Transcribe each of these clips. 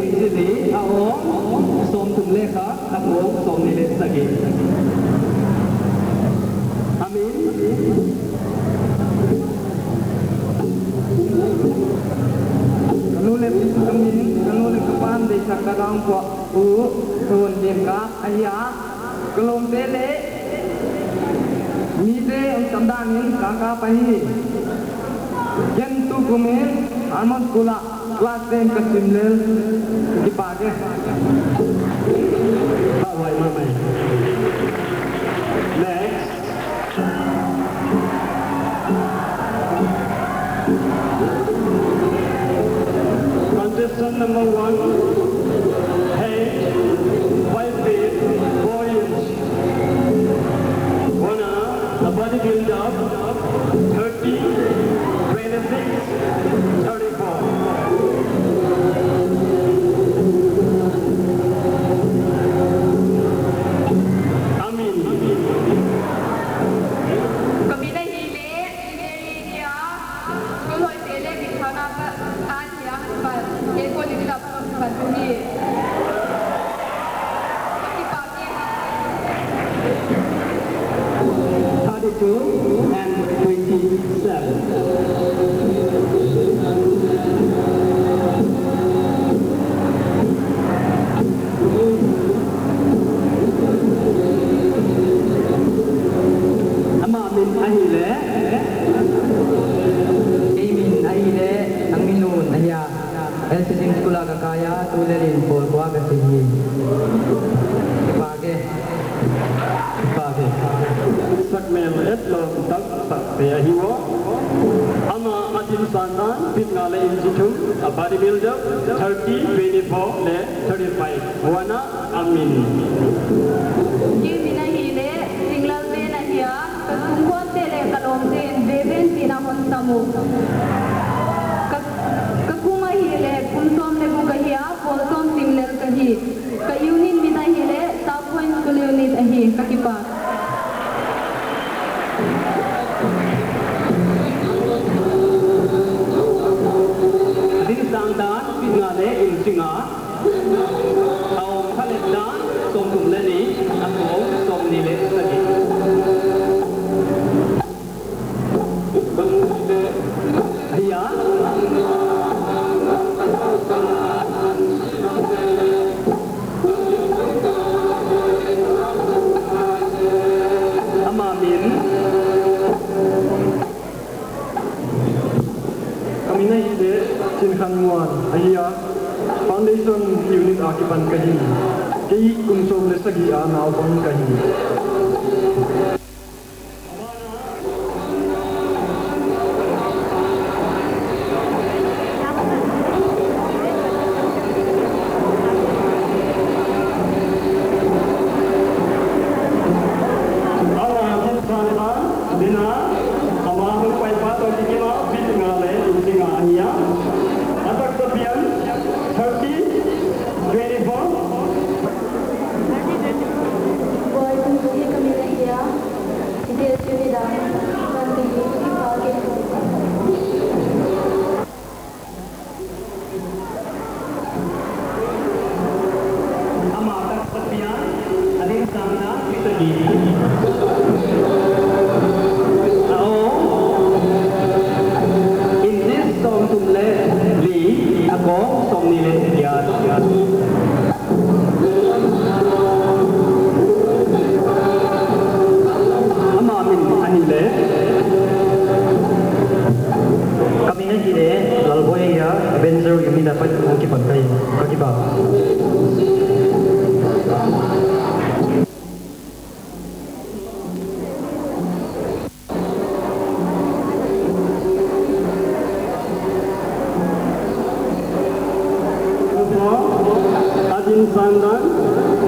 injili aong som tumlekha ako som nilet sagi. Amin. Kanulit kapan di sakadang po tuhun jemka ayah kelom tele mite samdanin kakak pahi jentu kumen almon kula kelas ten kesimlel dipake awai mamai. Next. Contestant number 1, height 5 feet 4 inches. Winner, the body build up 30, 26, 34. Amin. Kami na hili, niya, tuloy sila, bitana ka, anya, eko ni kita pagpapatuloy. Pagkipagin. 32 and 27. Amin ahile, Amin ahile, ang minun ahya, elsisim sekolah kakaya tulerin pol kuah kasihi. Page. Sakmel etlom tak sakya hiwo. Ama Adil Sandan Pitngale Institute, a bodybuilder, 30, 24, le 35. Wana Amin. Kami na hili, tinggal na hiya, kung tele kalom din, beben tinahon tamu. Kakuma hili, kunsom ne bukahiya, polsom timlel kahi. Kayunin bina hili, tapuin kulunit ahi, kakipa. Adil Sandan Pitngale Insinga, aong kaletdan som tumlani ako som nilet sagi. Iya. Amamin. Kami na ide Sinhanguan Ahia Foundation Unit Akipan Kahi. Kay kumsom lesagi ana upang kahi. Sandan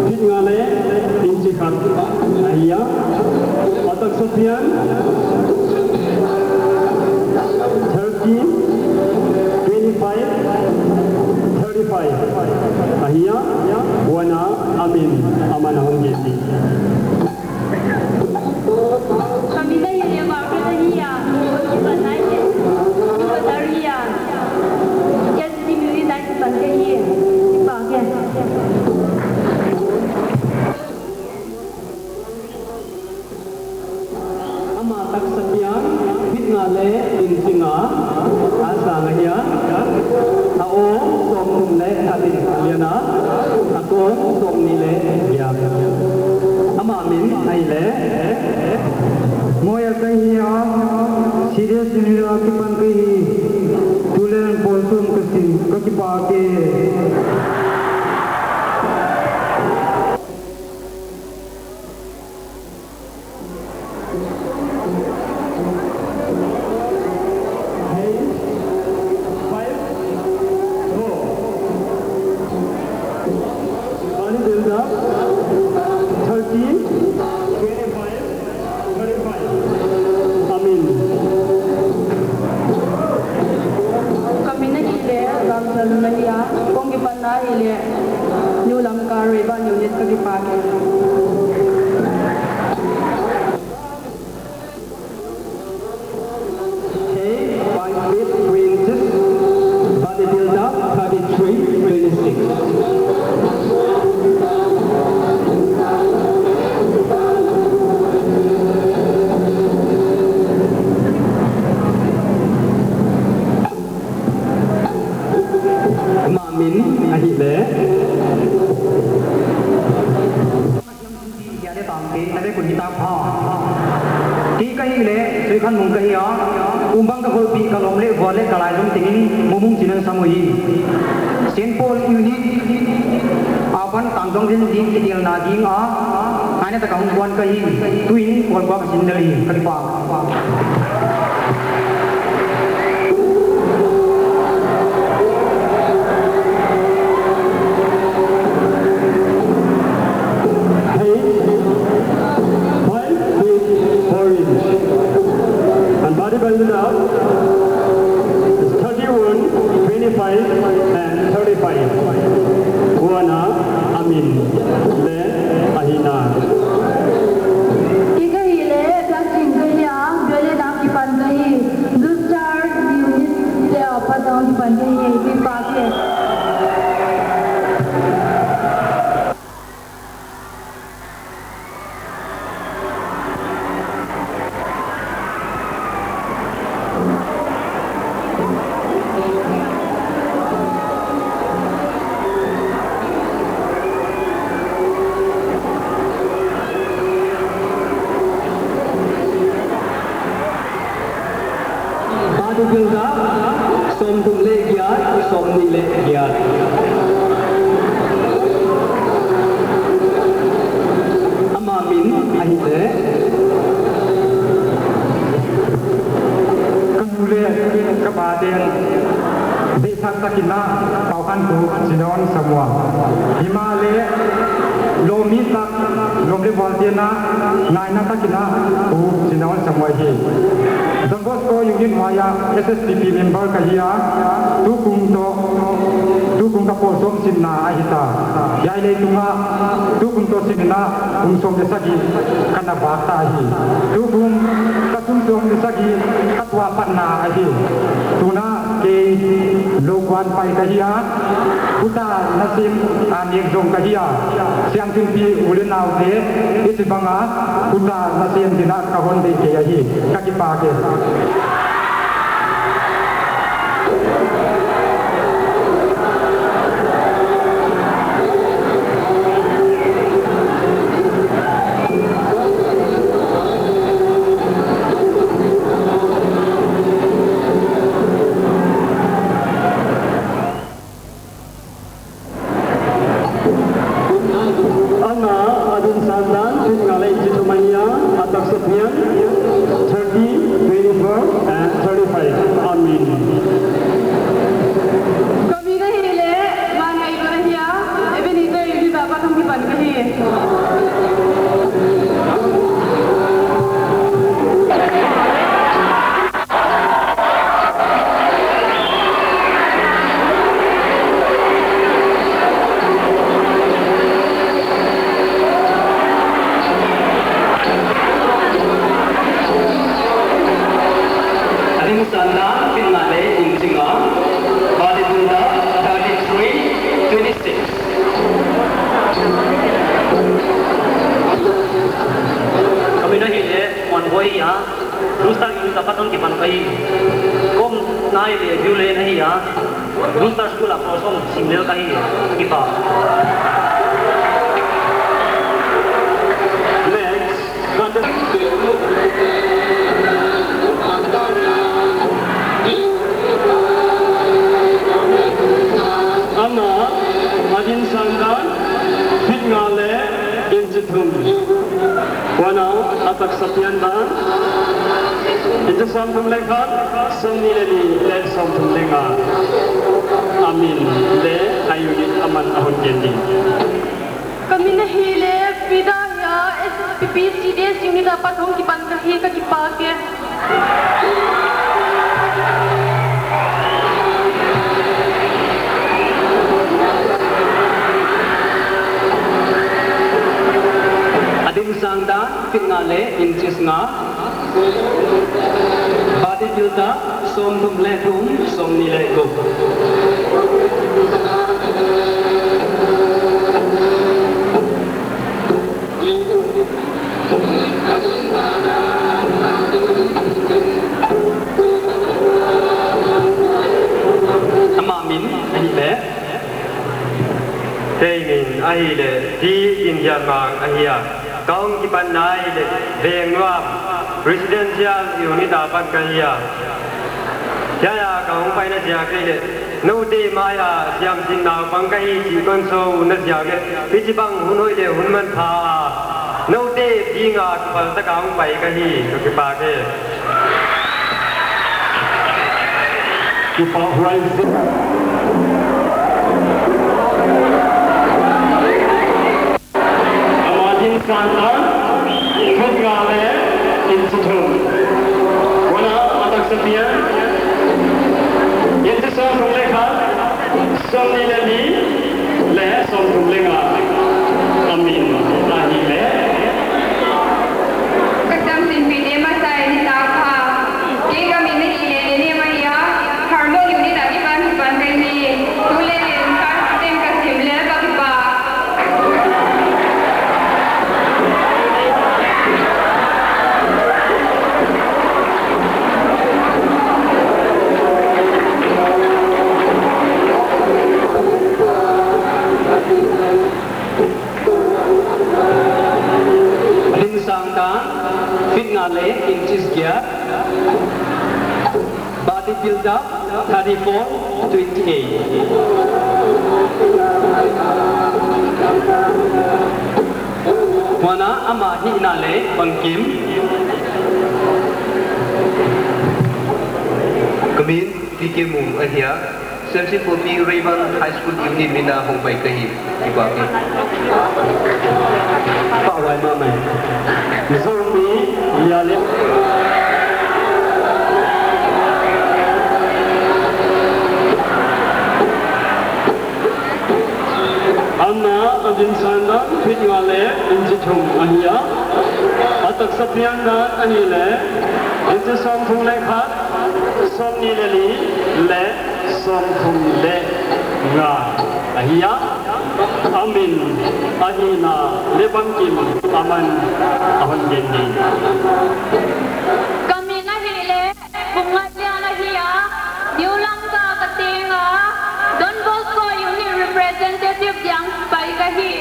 Pitngale Insikhat Ahia Atak Sofian 30, 25, 35. Ahia Wana Amin Amanahong Jesi. Kami na yun yung mga kanahiya, iba na yun, iba na riyan. Yan si Mili na ipan kahiya. pake. Kami na hile, Ramsal Maria, kung ipan na hile, New Lamcar, Iban Unit Kagipagi. Okay, 5 feet 3 inches. Bodybuilder 33-26. Mamin ahile. Dia ada tampi, ada kunita pha. Ki kahi le, suikan mung kahi ya. Umbang ka holpi kalom le wale kalai lom tingin mumung jinan samui. Senpol unit apan tangdong din din kidil na ding a. Ana ta kaung kwan kahi tuin pol ba sindali kadipa. Bodybuilder up is 31, 25 and 35. Wana Amin Le Ahina. Ika hile, plastic kaya, bele na kipan kahi, Lustar Unit le apadang kipan kahi, Kagipagi. Bodybuilder som tung le giat, som ni le giat. Amamin ahile. Kemule kebaden di sakina paukan tu sinon semua. Himale lomi tak lomri voltiana naina takina tu sinon semua hi. Dongos ko unit maya SSPP member kahia tu kung to posom sinna ahita. Yai le tunga tu kung to sinna som desagi kana bakta hi. Tu kung katum som desagi katwa panna ahi. Tuna ke lokwan pai kahia puta nasim anik jong kahia siang tumpi ulenau de isibanga puta nasim dina kahon de ke ahi kakipake. Next, Institutum Wana atak sapian dan itu samtum lekat seni lagi dan samtum lenga amin le ayuni aman ahun jendi kami na hile pidaya SPP CDS yung dapat hong kipantahi ka kipake Ading sangda pinale inches nga badi filta som tum letum som nilai go amamin ani be Tengin ahile di India mang ahia kaum kipan nai le bengwam presidential unit dapat kahia ya kaum pai na sia ke le no de maya siam sin na bang kai ji kon so na sia ke pi bang hunoi le hunman tha no de dinga pal ta kaum pai ka hi ke pa ke ki pa horizon Santan, Kutgale, Institute. Wana atak sepian, yang tersah rumlekat, somni lagi, le som rumlenga. Amin. Amin le. kasam simpi de masai ni tapa ke kami na hile ni maya harmo unit agi pan kai ni tule ka tem ka simle ba ba Finale inches gear body build up 34-28 wana ama hinale pangkim Kemin PKMU ahia Sensi Popi Rayban High School Unit Mina Hong Bai Kahi Ibaki Pak Wai Mamai. Zombie liale. Anna adin sanda pitwale injitum ahia atak sapian dan anile itu som thung lekhat som nilali le som thung le nga ahia amin ahina lebangkim aman ahon jendi kami na hile bunga na hiya diulang ka katinga Don Bosco unit representative yang pai kahi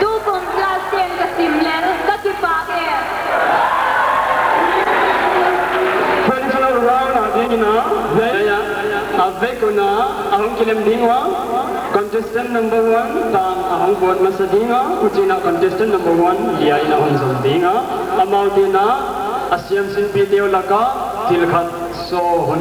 tu pun plus 10 ka simler ka kipake traditional round adina ya avekuna ahong kilem dingwa contestant number 1 tang ahong buat masa dinga kucina contestant number 1 dia ina hong zombinga amau dina asyam sin video laka tilkhat so hon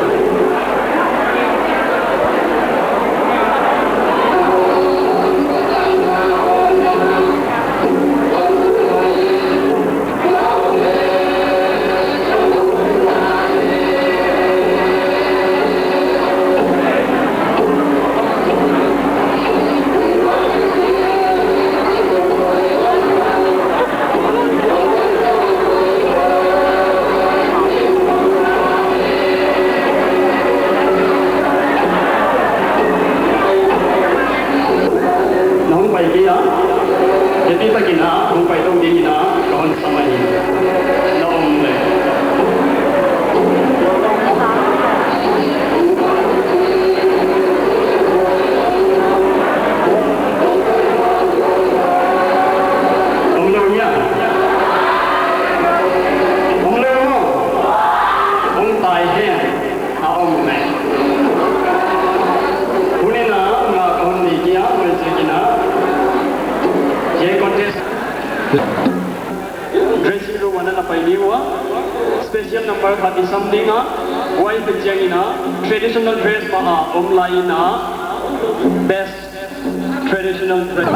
niwa special number khati samlinga wai pejangina traditional dress ma omlaina best traditional dress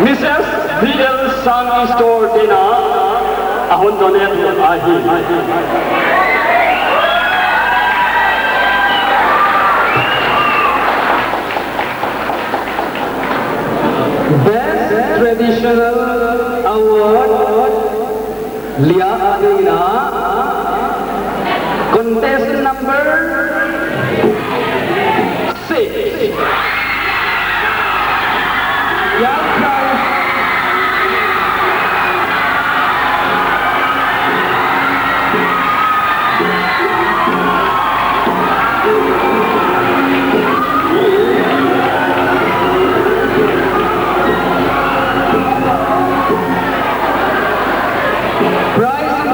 Mrs. B.L. Sun Store Dina Ahondonet Ahi. Best Traditional Award Lia Adina Contestant number 6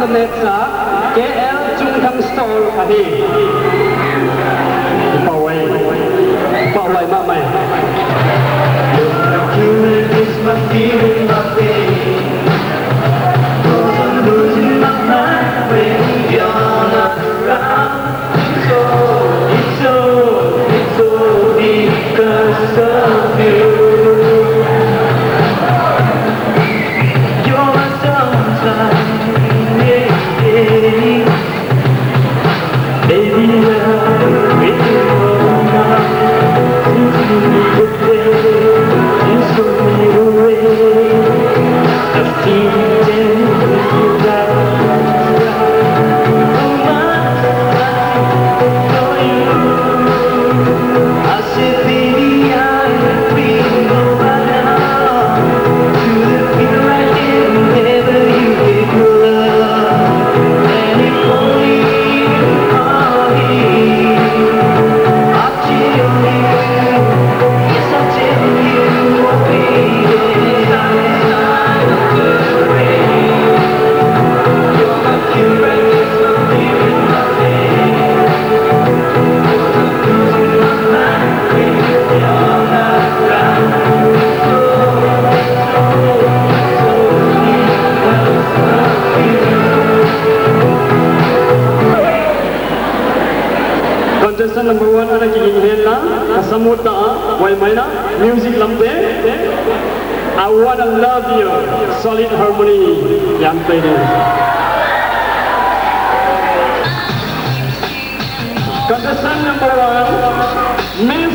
Netsa KL Chungthang Store Ahi Pawai Mamai Is my feeling my pain. Cause I'm losing my mind when you're not around. It's so because of you. You're my sunshine, yeah. Baby, I'm waiting all night. Since you today, you saw me away. Why minor? Music lampe. I wanna love you. Solid harmony. Yang play Contestant number 1, Miss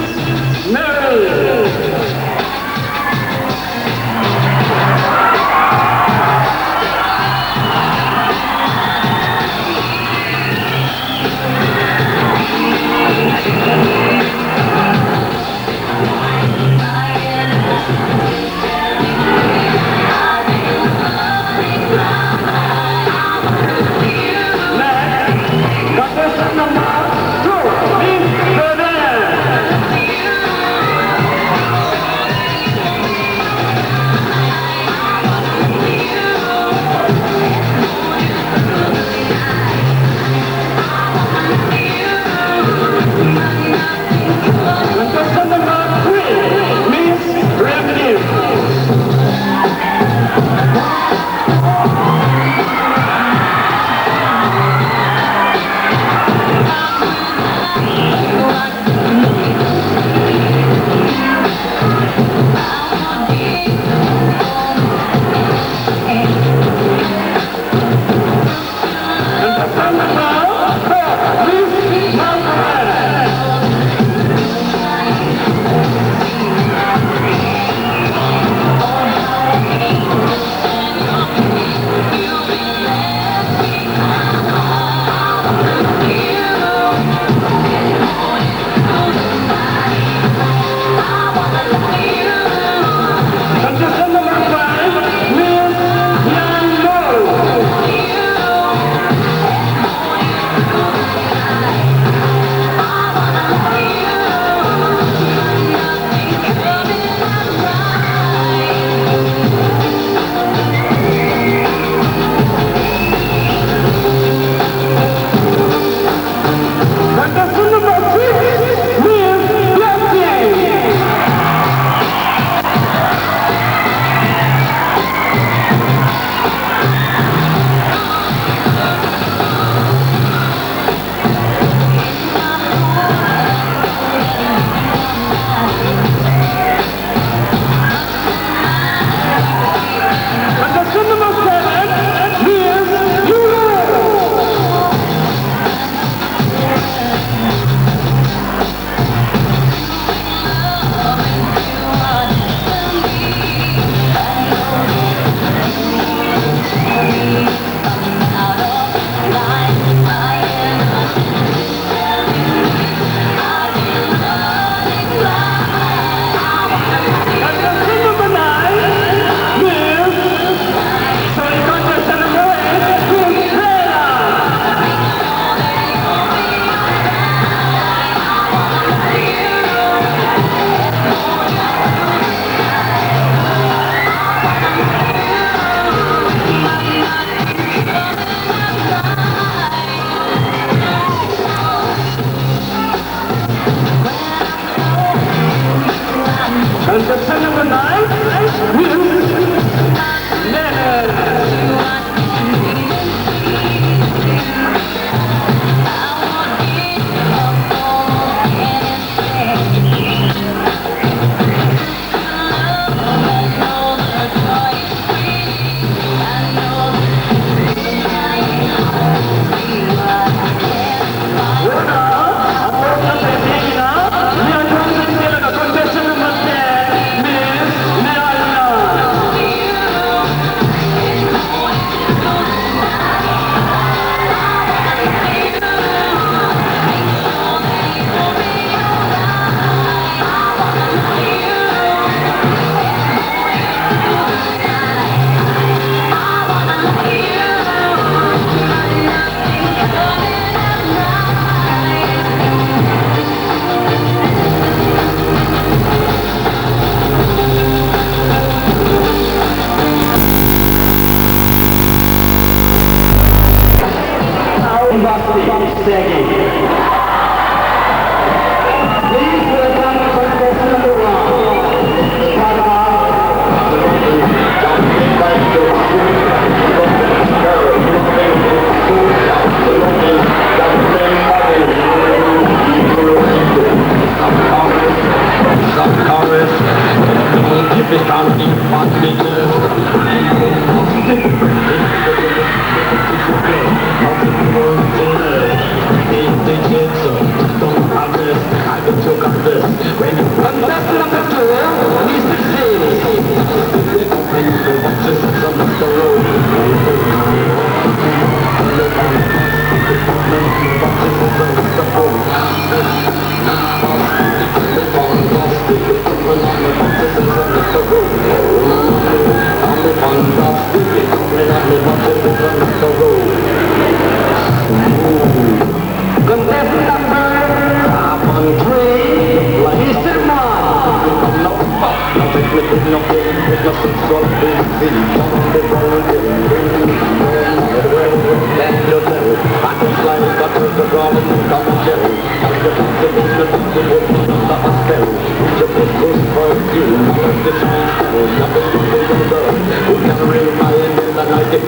Mary. Contestant number 2, Miss Bernard.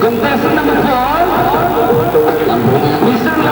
Contestant number 4, Mr.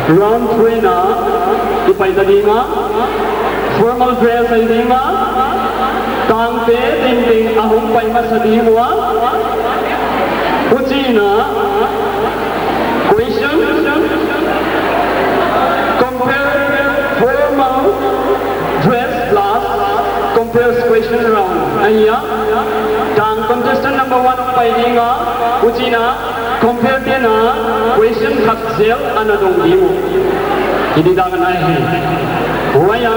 Round trainer, ipay tadinga, formal dress ay dinga, tangpe, dinding ahong pay masadingwa, Uchina, question, compare formal dress plus compares question round. Aya, tang contestant number 1 of Paidinga, Uchina, compare dina question haksel anadong dimo. Hindi dangan ay Waya,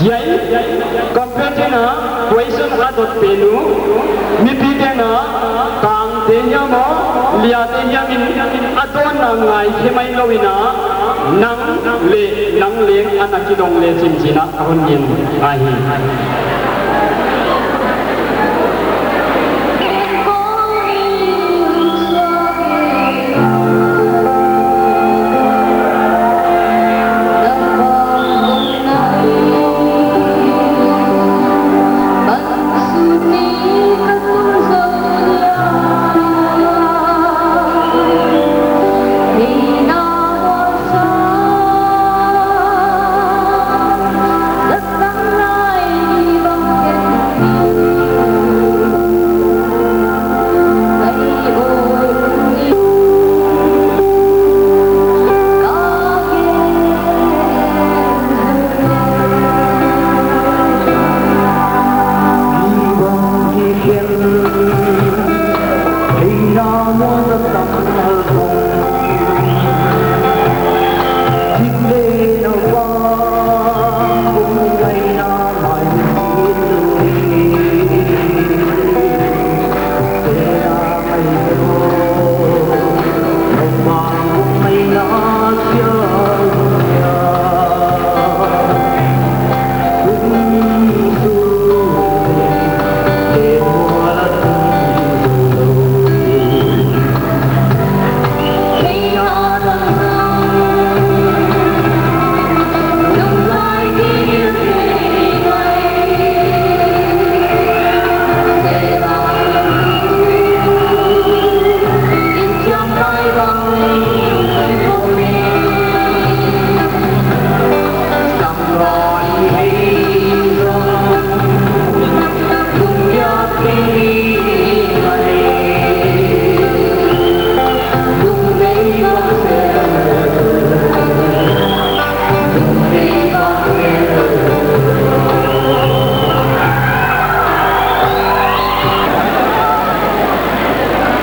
yay, compare penu mi pi te na tang te nya mo lia te nya min adon na ngai ke mai loina nang leng anaki dong le chim china ahon yin ahi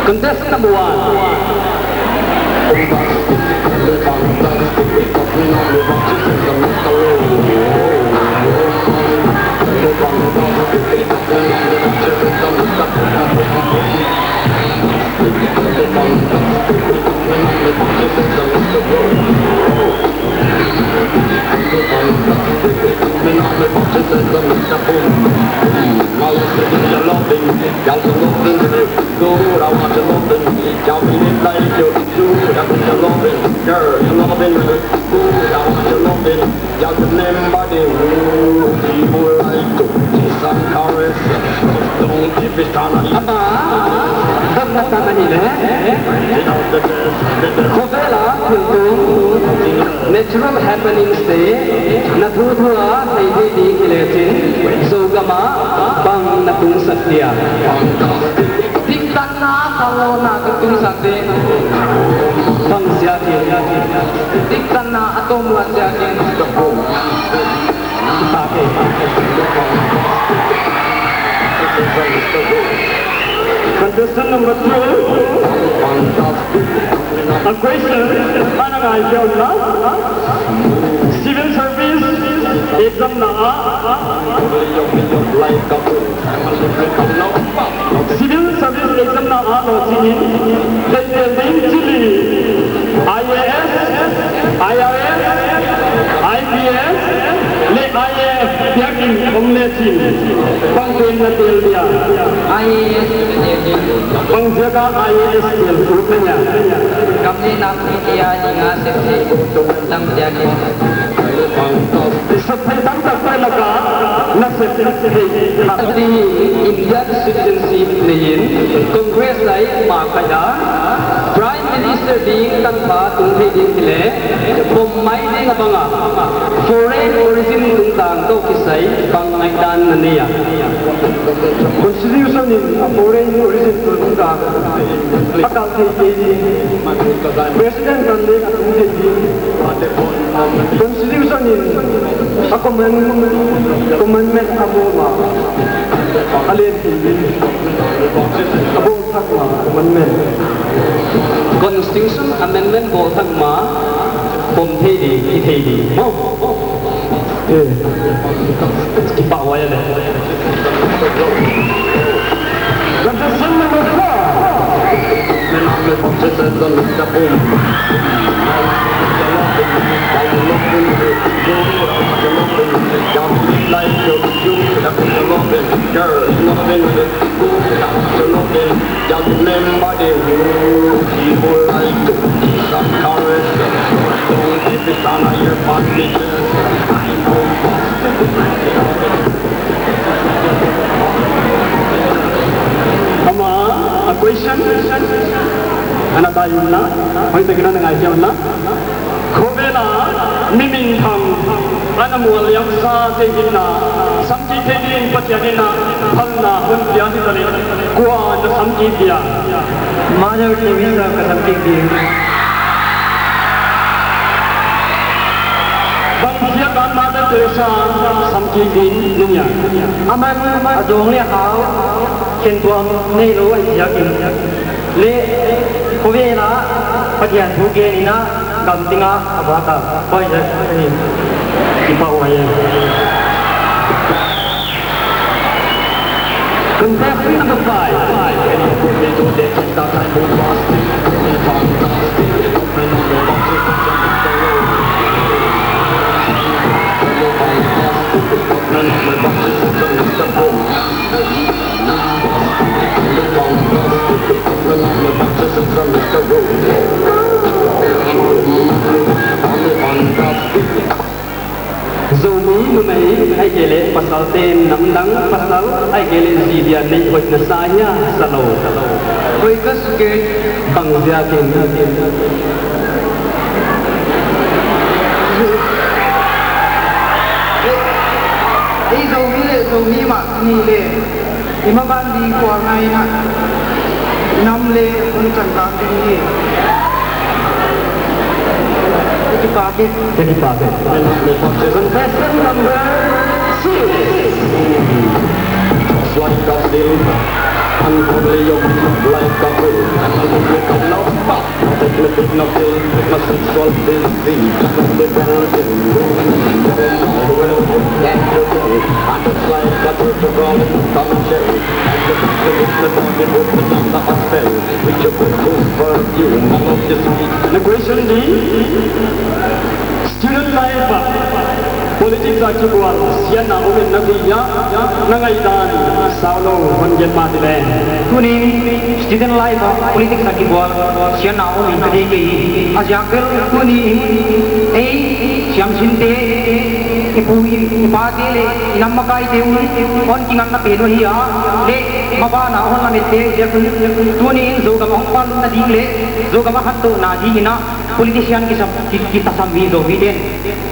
Contestant number 1. Natural happenings te na thu thua thei di di khile chin zogama bang na tung satya tik tan na kawo na tung satya bang sia ti tik tan na atom la sia ti ta ke contestant number 2. A question, civil service exam na civil service exam na no chini chili IAS IRS IPS le IAF yakin omne chini pangten na tel dia IAS pangjaga IAS tel rupanya kami nak dia dengan seksi untuk tentang jadi seperti tak laga nak seksi di Indian citizenship lain Congress lain makanya Prime Minister di tanpa tunggu di sini pemain di ngapanga foreign origin tentang tu kisah pangaitan nania Constitution in foreign origin tentang akal ini President nanti Constitution in amendment aboma alien abong thakma amendment Constitution amendment bol thakma pom thedi ithedi ki pa wa ya le A question? Anak tayo na? Ay, tignan na nga siya na? Kobela, miming thang, anamual yang sa tingin na, samti tingin patyanin na, hal na, hundiya ni tali, kuha na samti diya. Mother Teresa ka samti diya. Bangsiya ka Mother Teresa, samti diya. Aman, adong liya kao, kentuam nei lo ay yakin. Le, kobela, patyan huge ina, gamtinga abata. Boy, Ipawaya. Contestant number 5. Zomi numai ay gele pasal ten namdang pasal ay gele zidia ni hoy na saya salo. Hoy kasuke Bangsia kin. ei zomi ma ni le imaban di ko ngai na nam le un chan ka ni Jadi pakai. Contestant number 6. Suatu kastil, ungodly young like couple, and the come now back. Technical nothing, must solve this thing. The balancing, that okay. And it's like that to go come and share. And the body would be on the hospital, which you could do for you. None of this week. The question D. Student life, politics are keeping Siena Omen Nadia, Nangaidan, Saulo, Honjet Madeleine. Kuning student life politics sa kibwal siya na o min kadigi ajakal kuning siyam sinte ipati le inamakai deun on kingan na peno hiya le mabana on na mette kuning zo gam hongpan na dingle zo gam hatto na dingina politician kita sambi zo biden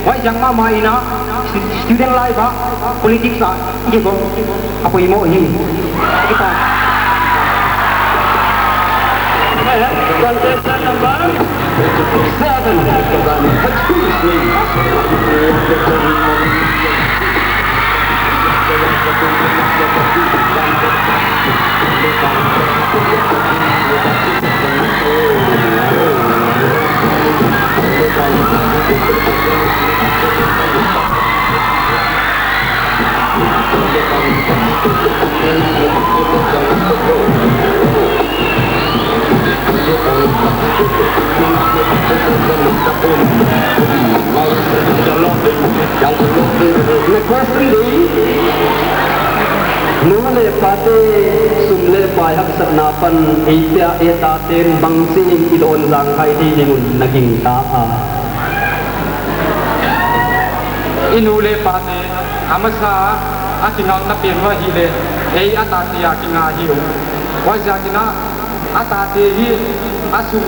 wai jangma maina student life politics ibo ako imo hi kita Contestant number Nungale pate sumle payak sarnapan ita etaten bangsing idon lang kai di lingun naging taa. Inule pate amasa atinal na pirwa hile atati akinga hiu. Wajagina atati hi asum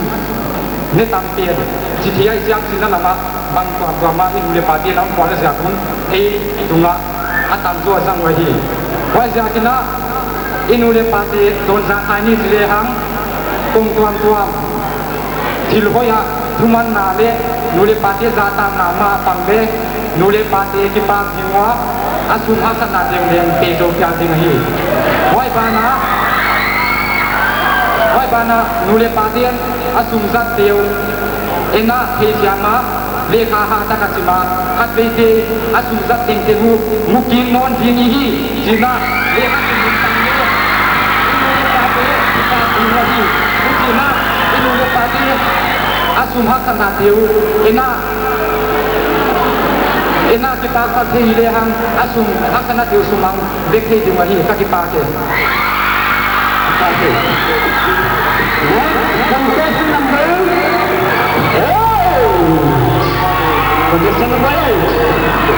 netam pien. Jitiya siap sinalama bang tuama inule pate lam kuala siapun dunga atam jua sang wahi. Wajagina inule pate don sang ani silehang tung tuam tilhoya tuman nale nule pate zatang nama pangbe nule pate kipa hingwa asum hasana deng peso kya ding hi wai bana nule pate asum zat deu ena hejama lekha ha takachima khatbeite asum zat deng tehu mukin non dini hi jina lekha tum tangyo inule pate kipa hingwa hi jina inule pate asum hak sana tiu ena kita ka thei le hang asum hak sana tiu sumang bekhe di wahi ka ki pa ke contestant number contestant number 8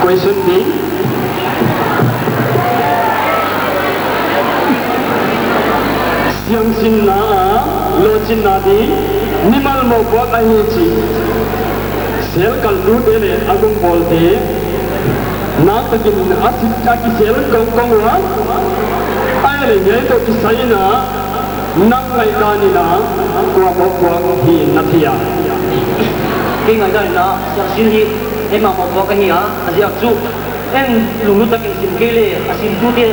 question B Siang sinna lo sinna di nimal mo buat ahi chi sel kal du dele agum bolte na takin asit taki sel kong wa ai le ngai to ki saina nang ngai kani na kwa mo kwa hi nathia cái ngày đó nó xin hi em mà một cái gì á thì học chú em lúc ta kinh xin cái này xin chú thì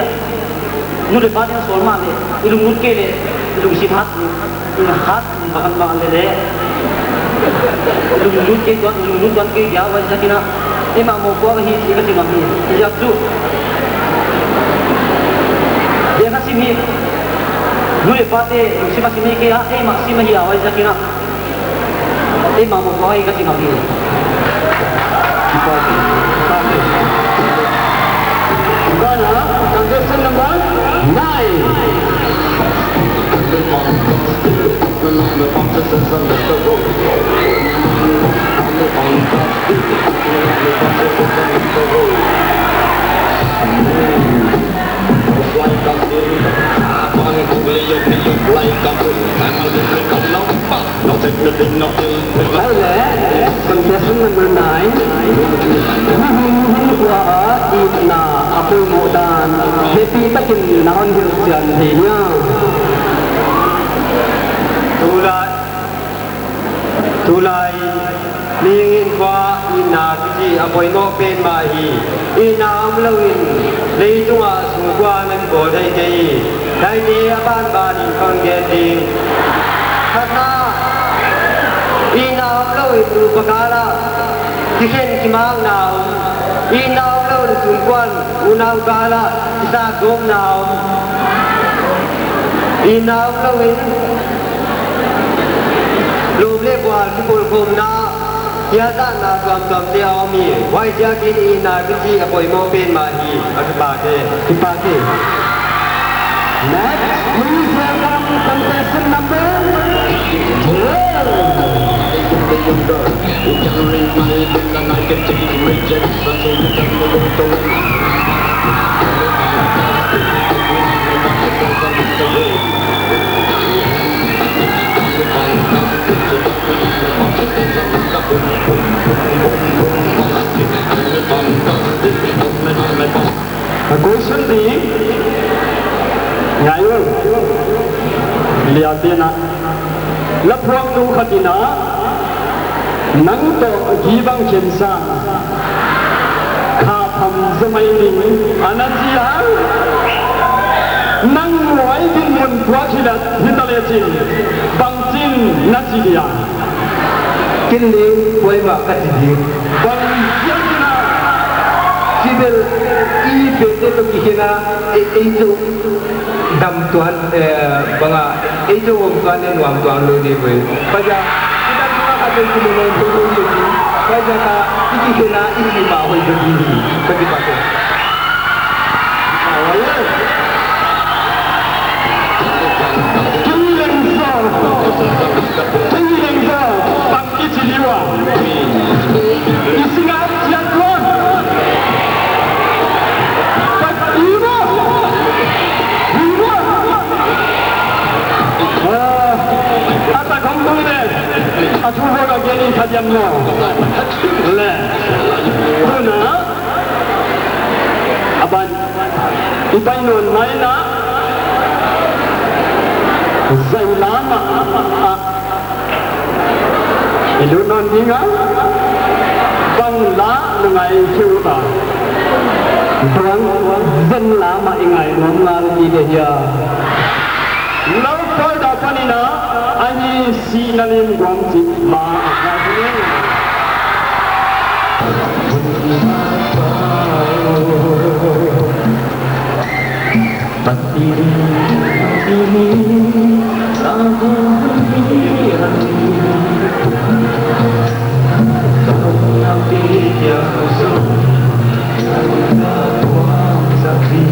lúc để phát hiện số mà thì lúc cái này lúc xin hát bằng đấy lúc cái đó lúc cái giáo vậy sao kina em mà một cái gì thì cái gì mà thì học chú dia kasih ni lúc để phát hiện lúc xin cái này cái em mà xin mà hiểu vậy sao kina em mà một cái gì mà thì Gana, contestant number 9. Hay lẽ contestant number 9 qua ở Ina Abu Modan happy takin naon hirsian thì nha tulai lingin kwa ina kiji apoi no pen ma hi ina amlawin leitunga sungkwa nan bo dai dai dai ni aban ba ni kon ge ti khana ina amlawin rupakala dikhen kimang naw ina amlawin sungkwan unaw kala isa gom naw ina amlawin lùm lê qua cái bồn phồng na gia ta na tuam te ao mi vai gia kin i na cái gì à bồi mo pen ma hi à cái ba ke next please welcome contestant number question B ngai luôn lia tina la phuang nu khatina nang to gi bang chen sa kha tham zamai ning anachia nang wai din mun kwa khilat hitale chin bang chin nachilia kin le koi ma ka ti bang yana sibel i pete to kihena e to dam tuan banga e to wong tuan ne wang tuan lo ni we paja kita kuma ka te ku mo to lo ni paja ka kihena i ni ma hoi do ni ka ti pa ko bang kichiliwa isinga jatuan ata kongkong de atuho ka geni khajam no le tuna aban ipai non naina zailama ilu non dinga bangla ngai hiuta tuan dân lama ingai nongal ide ya lau koi da panina ani si nalim guam chi ma akasne Patiri ini aku tapi dia musuh tuang sakti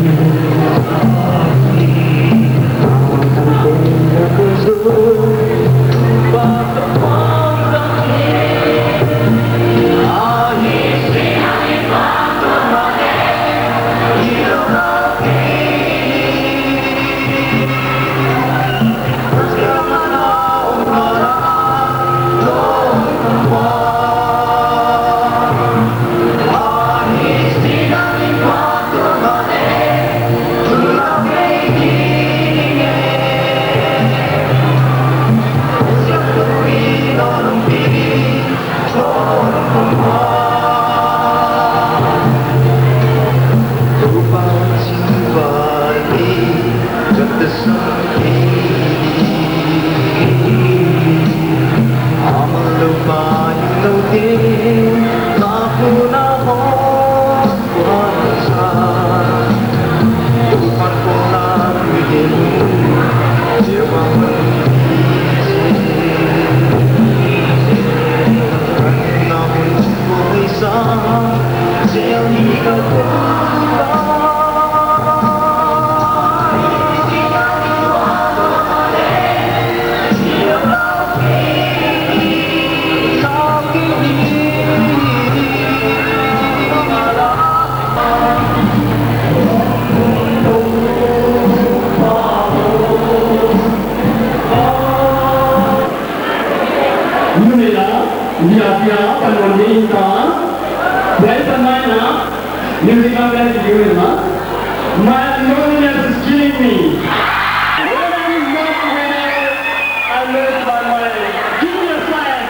My loneliness is killing me. When I'm not winning, I lose my mind. Give me a sign.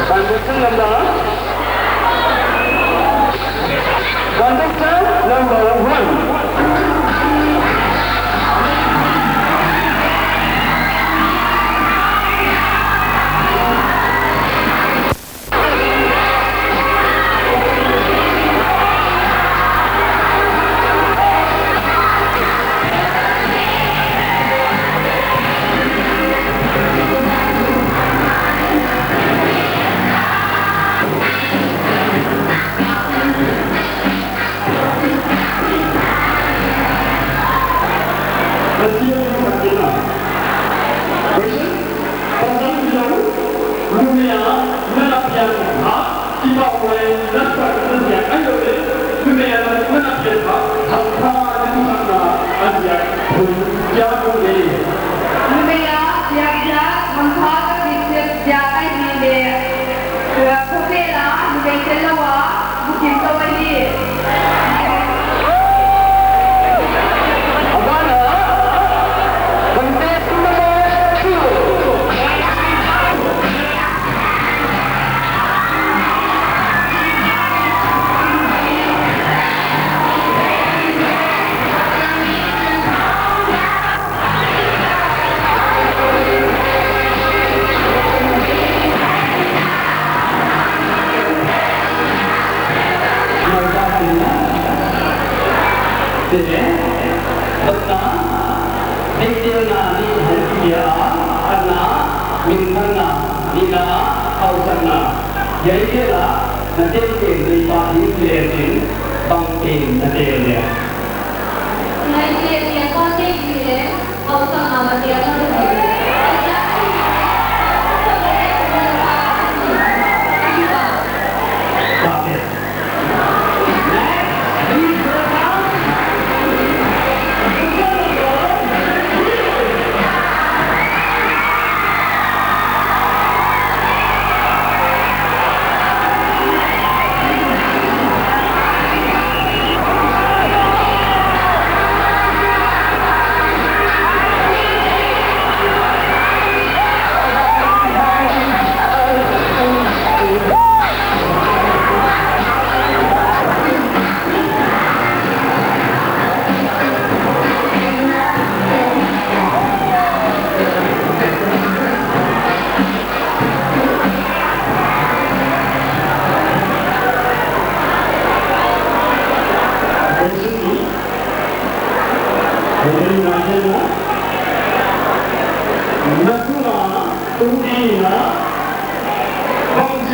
Conductor number 1.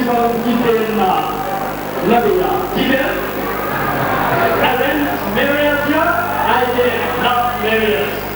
Bang Kitena Nabia Kiber Ellen Mariasia Aide Love Marias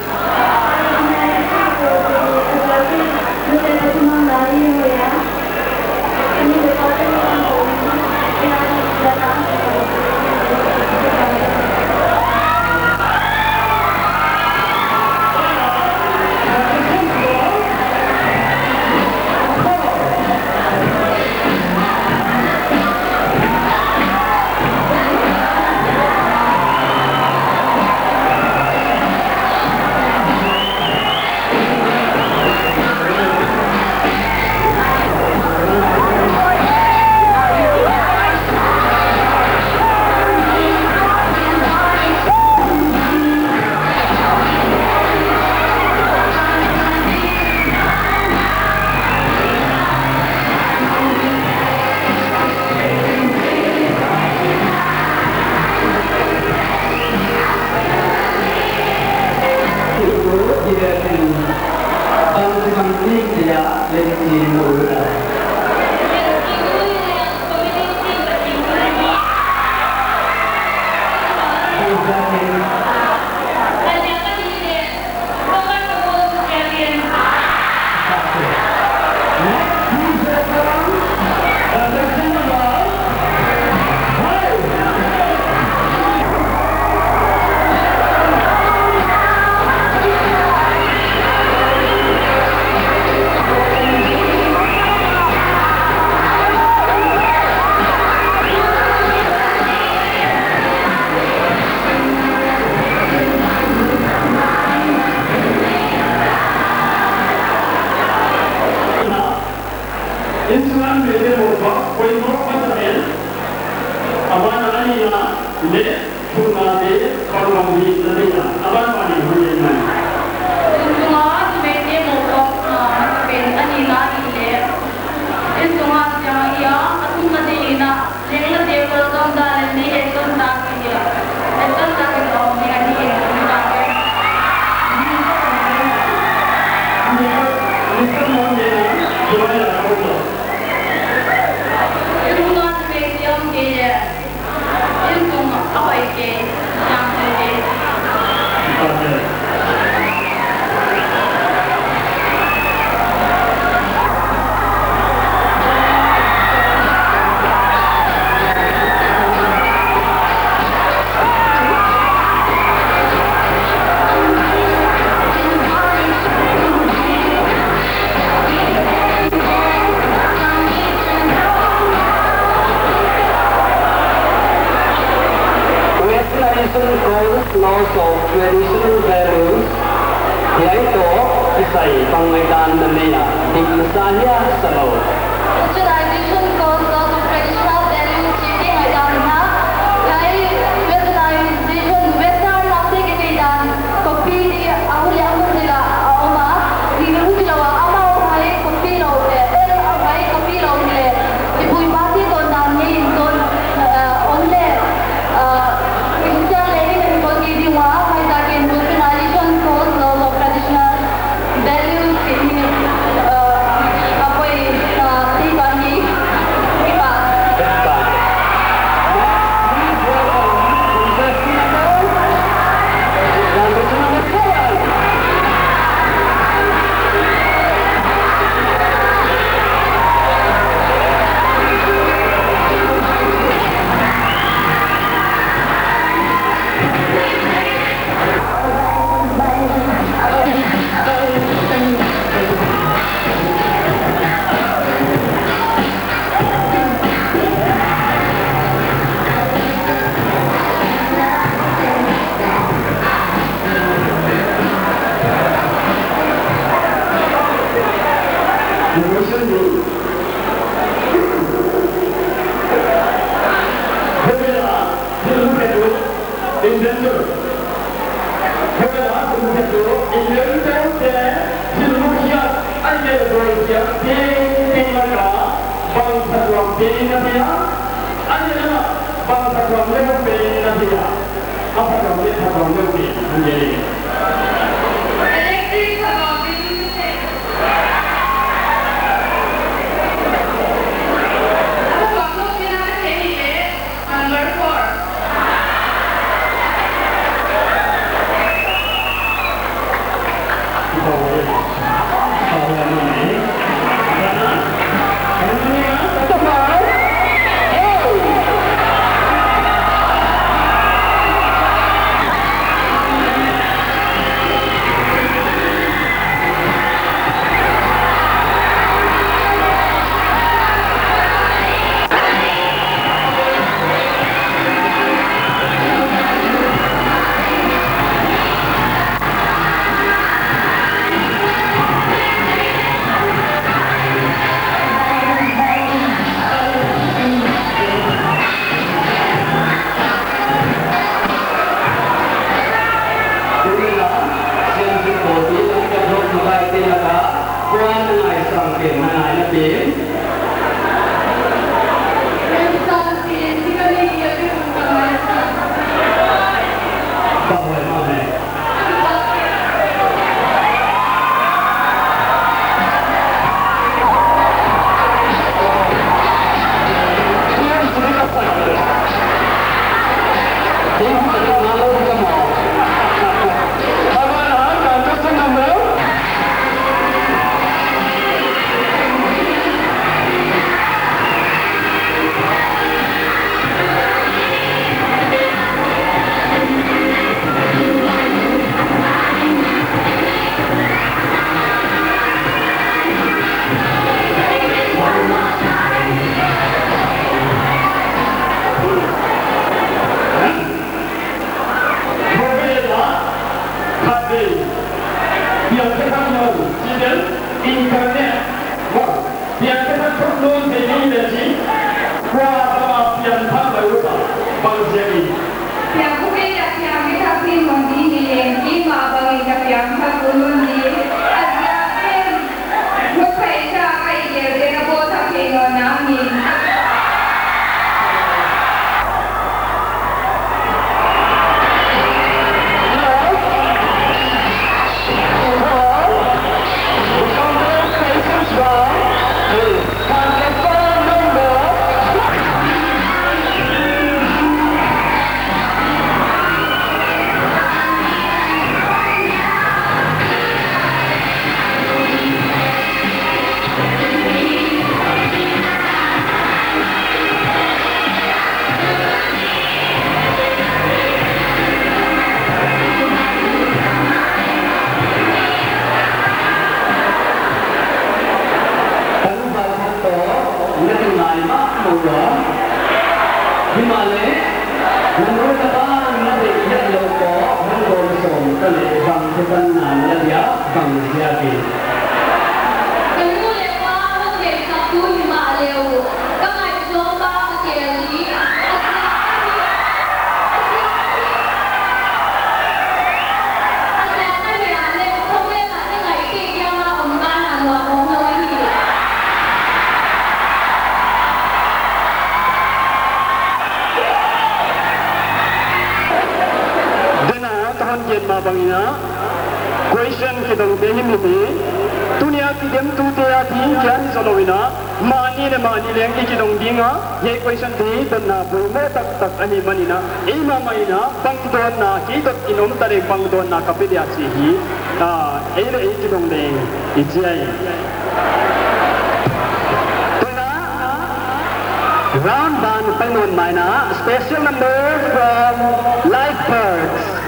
เพียงแค่ทุกนู่นที่นี่เลยสิว่าต้องเปลี่ยนท่าไปรู้ป่ะบางเสียง Yang kuya yang kita pilih di lima bagi yang satu ni ada yang bukan siapa dia buat apa yang nami. Question kita ubahim ini, dunia kita tu tiada tinggal solowina, mani yang kita dong dinga, ye question ni tanah boleh tak ani manina, imamina pangtuan na kita inom tarik pangtuan na kapidia sihi, ini kita dong deng, ijai. Round band penguin mana, special number from Lifebirds.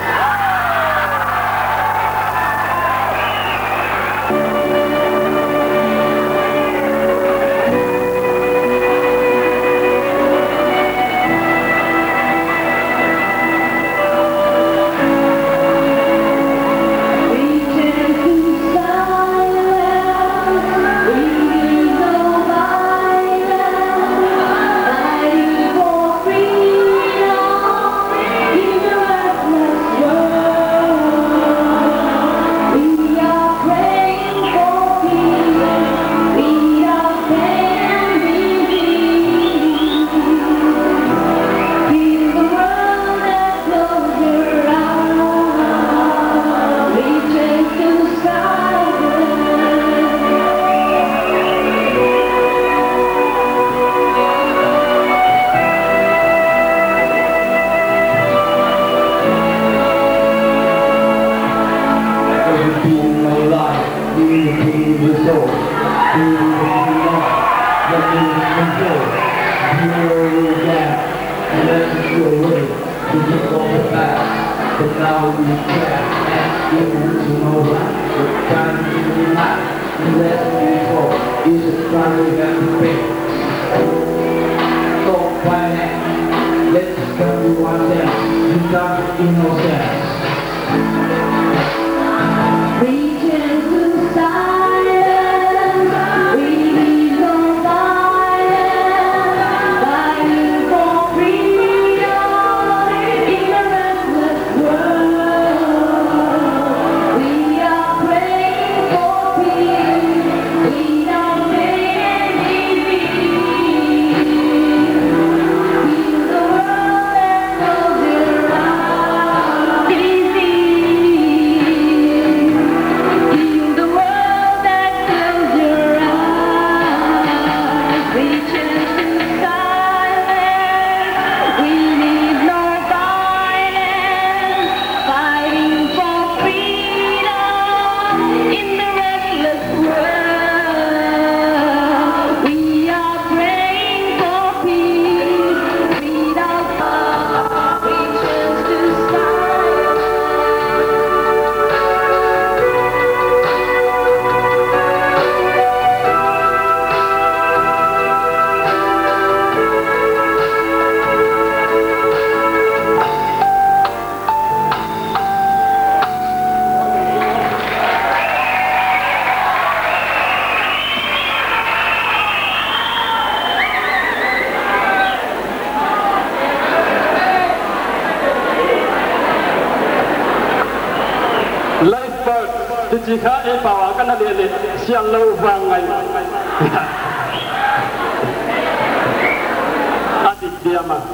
Jika bawa kan ada siang lau bangai. Adik dia mah.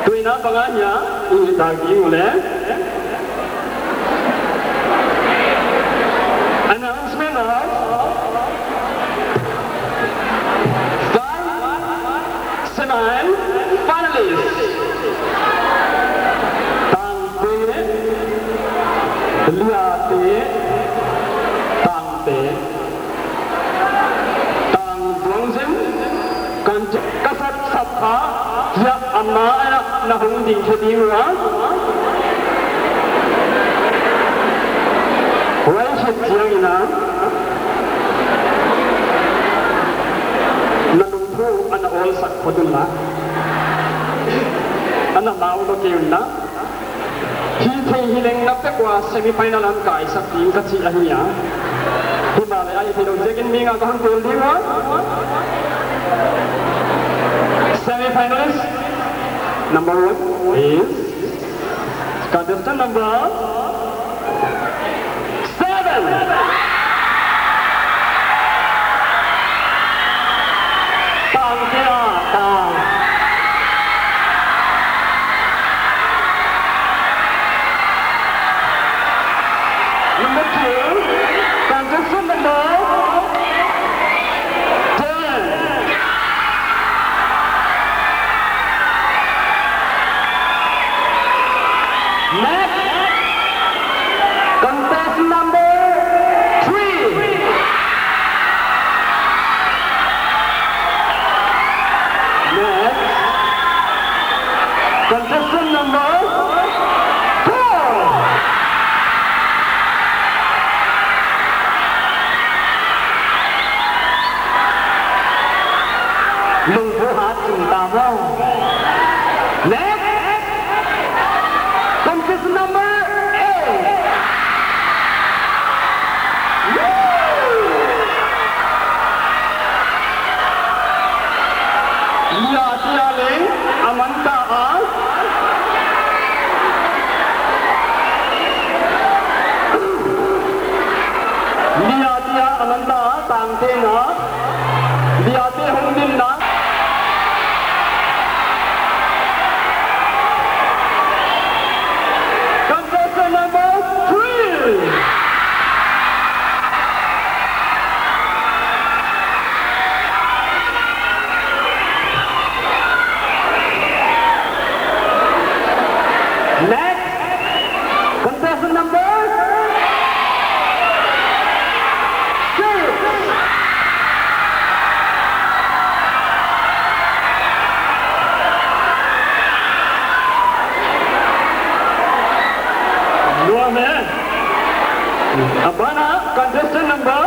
Tuina banganya ini daging oleh. Announcement of semi-finalists. Tangte, liate, tangte, tang dongsim, kasat sabha, ya amma nahung ding kedira. Wai siang ina, nanumpu ana all sak padullah, ana mau lo keunna. Hiling napek wa semi-final ang kai sak team kachi ahiya. Himale ay pinong jekin minga kahang goal di wa. Semi-finalist number 1 is contestant number 7. Tang kia tang. Number 2, contestant number 10. Next, contestant number 3. Next, contestant number 4. Lung phố hát chúng ta không? Next, contestant number 8. Lia Tia Ling, Amanda A. Lia Tia Amanda A, Tang Te Na. Lia Te Hong Din Na. Contestant number 3. Next, contestant number 6. Dua men. Abana, contestant number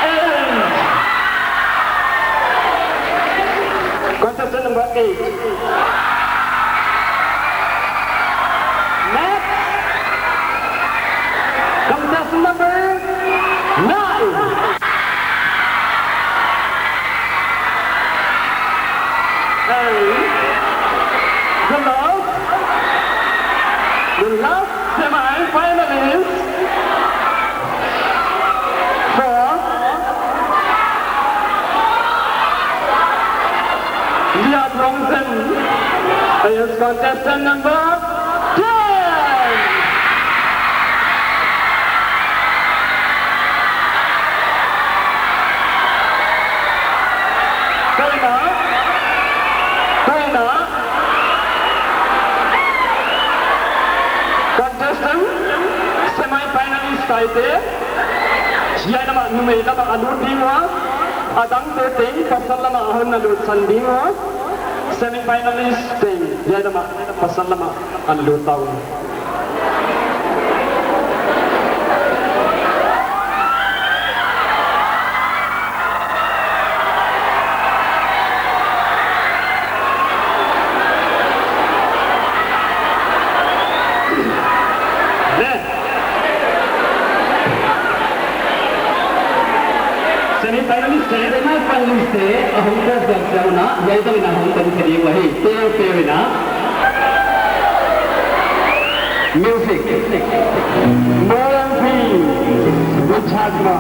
8. Contestant number 8. Next, contestant number 9. And the last semi-finalist for Lia Dongsen is contestant number 10. Contestant semi-finalist taite siya nama numay nama alut dingwa adang ting pasal lama ahon alut sandingwa semi-finalist ting siya nama pasal lama alut tahun. Semi-finalist से हम का जब ना जैसे ना हम तब करिए वही पे ना म्यूजिक मोरन भी बुझागमा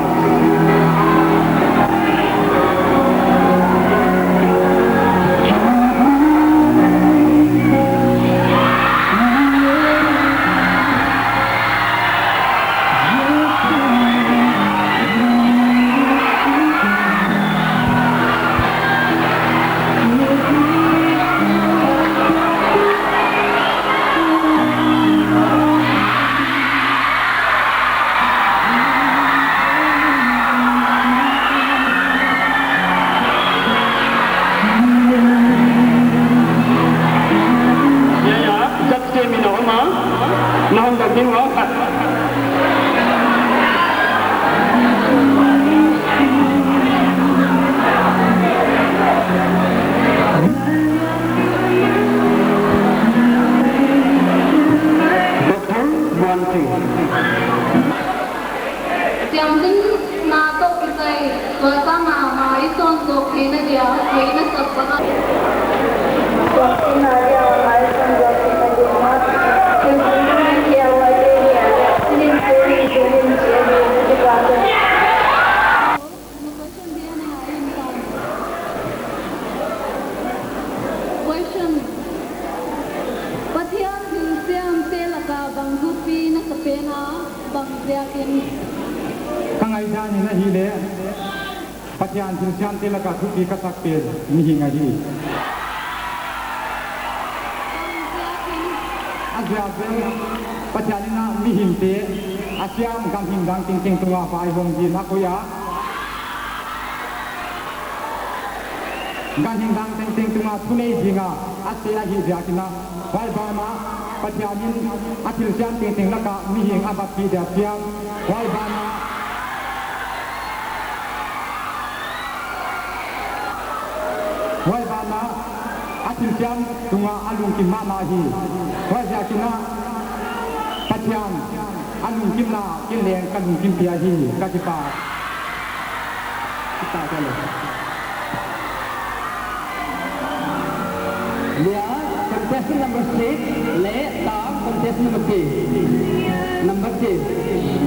mi hinga hi azia ze pachani na mi him te asiam gang hing gang ting ting tunga pai hong ji na ko ya gang hing gang ting ting tunga thunei jinga asia hi ja kina vai ba ma pachani athil siam ting ting na ka mi hing abat pi da siam vai ba ma wai bana atil jam tunga alung kim ma na hi wai ja kina pathian alung kim na kin leng kan kim pia hi ka ti pa kita ka le ya contestant number 6 le ta contestant number 2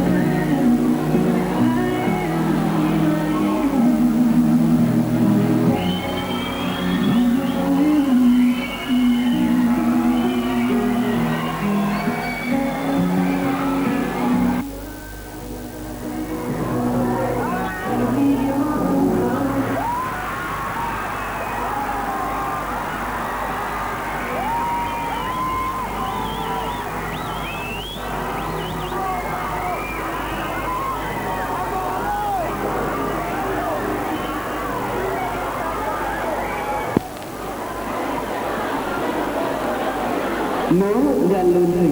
Nếu nhận lời thì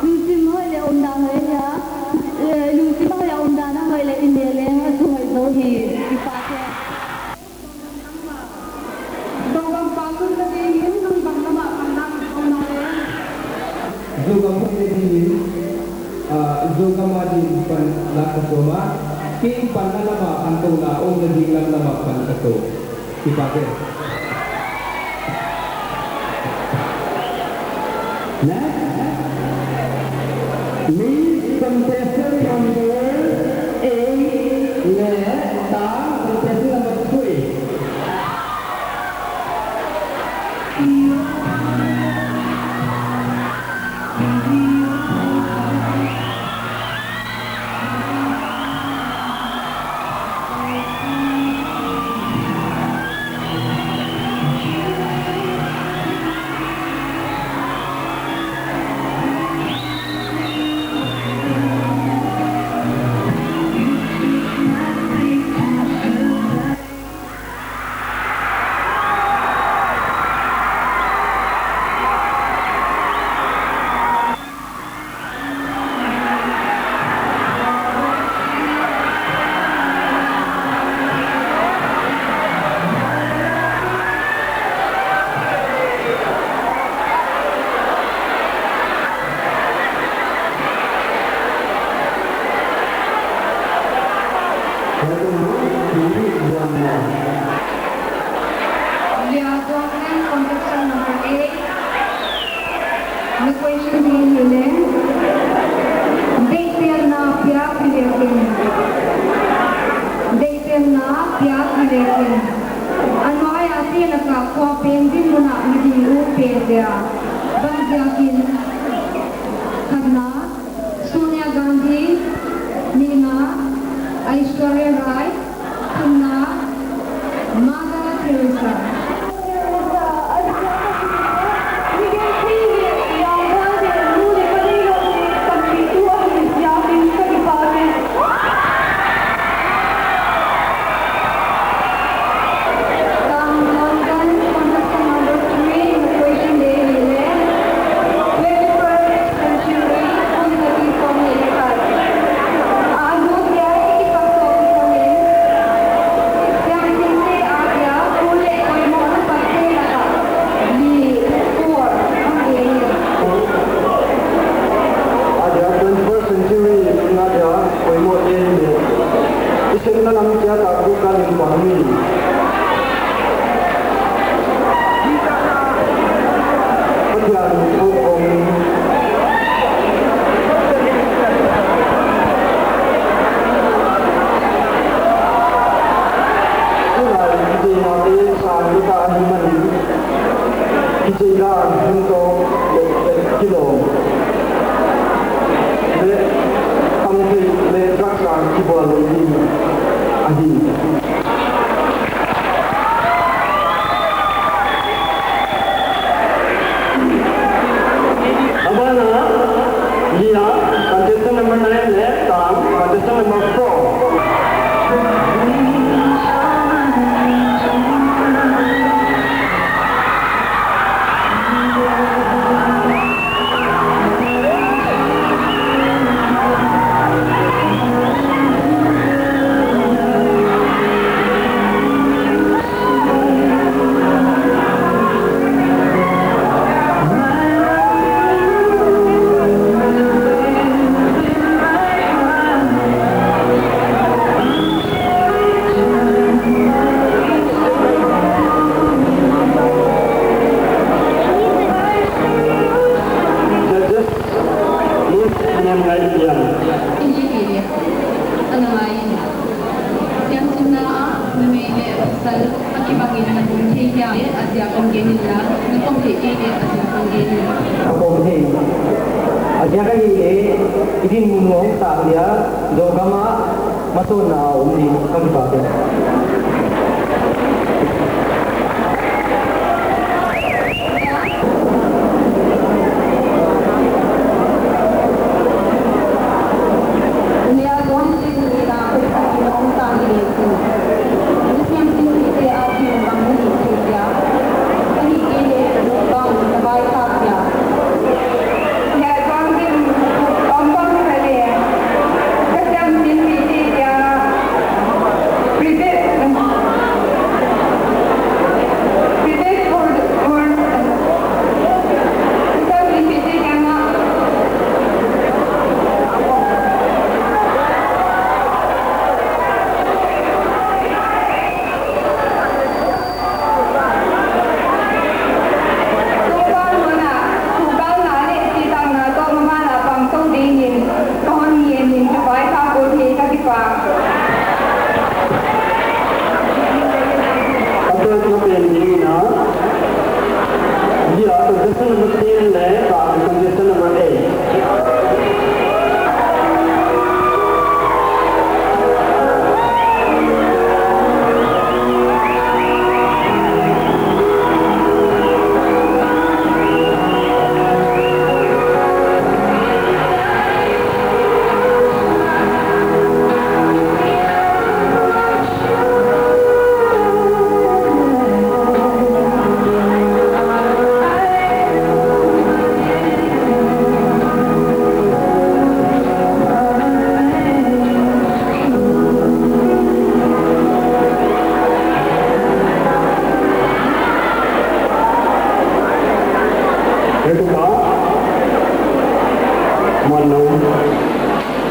Lucy mới là ông đang ấy nhá Lucy mới là ông đang hơi là in địa lên thu hồi dấu thì phá thế Đồng bằng phá luôn là đi hiến đồng bằng là bạn bằng năng ông nói đấy Dù cầm không đi hiến Dù cầm mà đi phần là cơ số mà Khi phần là mà ăn tù là ông là đi làm là mà phần cơ số thì phá thế Miss contestant number 8, left, down, contestant number 3. one more. We are going contestant number 8. The question being given. Dekten na pyak lekin. Dekten na pyak lekin. Anway ati laka kwa pending muna naging upedya. Bangyakin Khadna, Sonia Gandhi, Nina, Aishwarya Rai, Khadna, Mother Teresa. Contestant number 9 left arm, contestant number 4.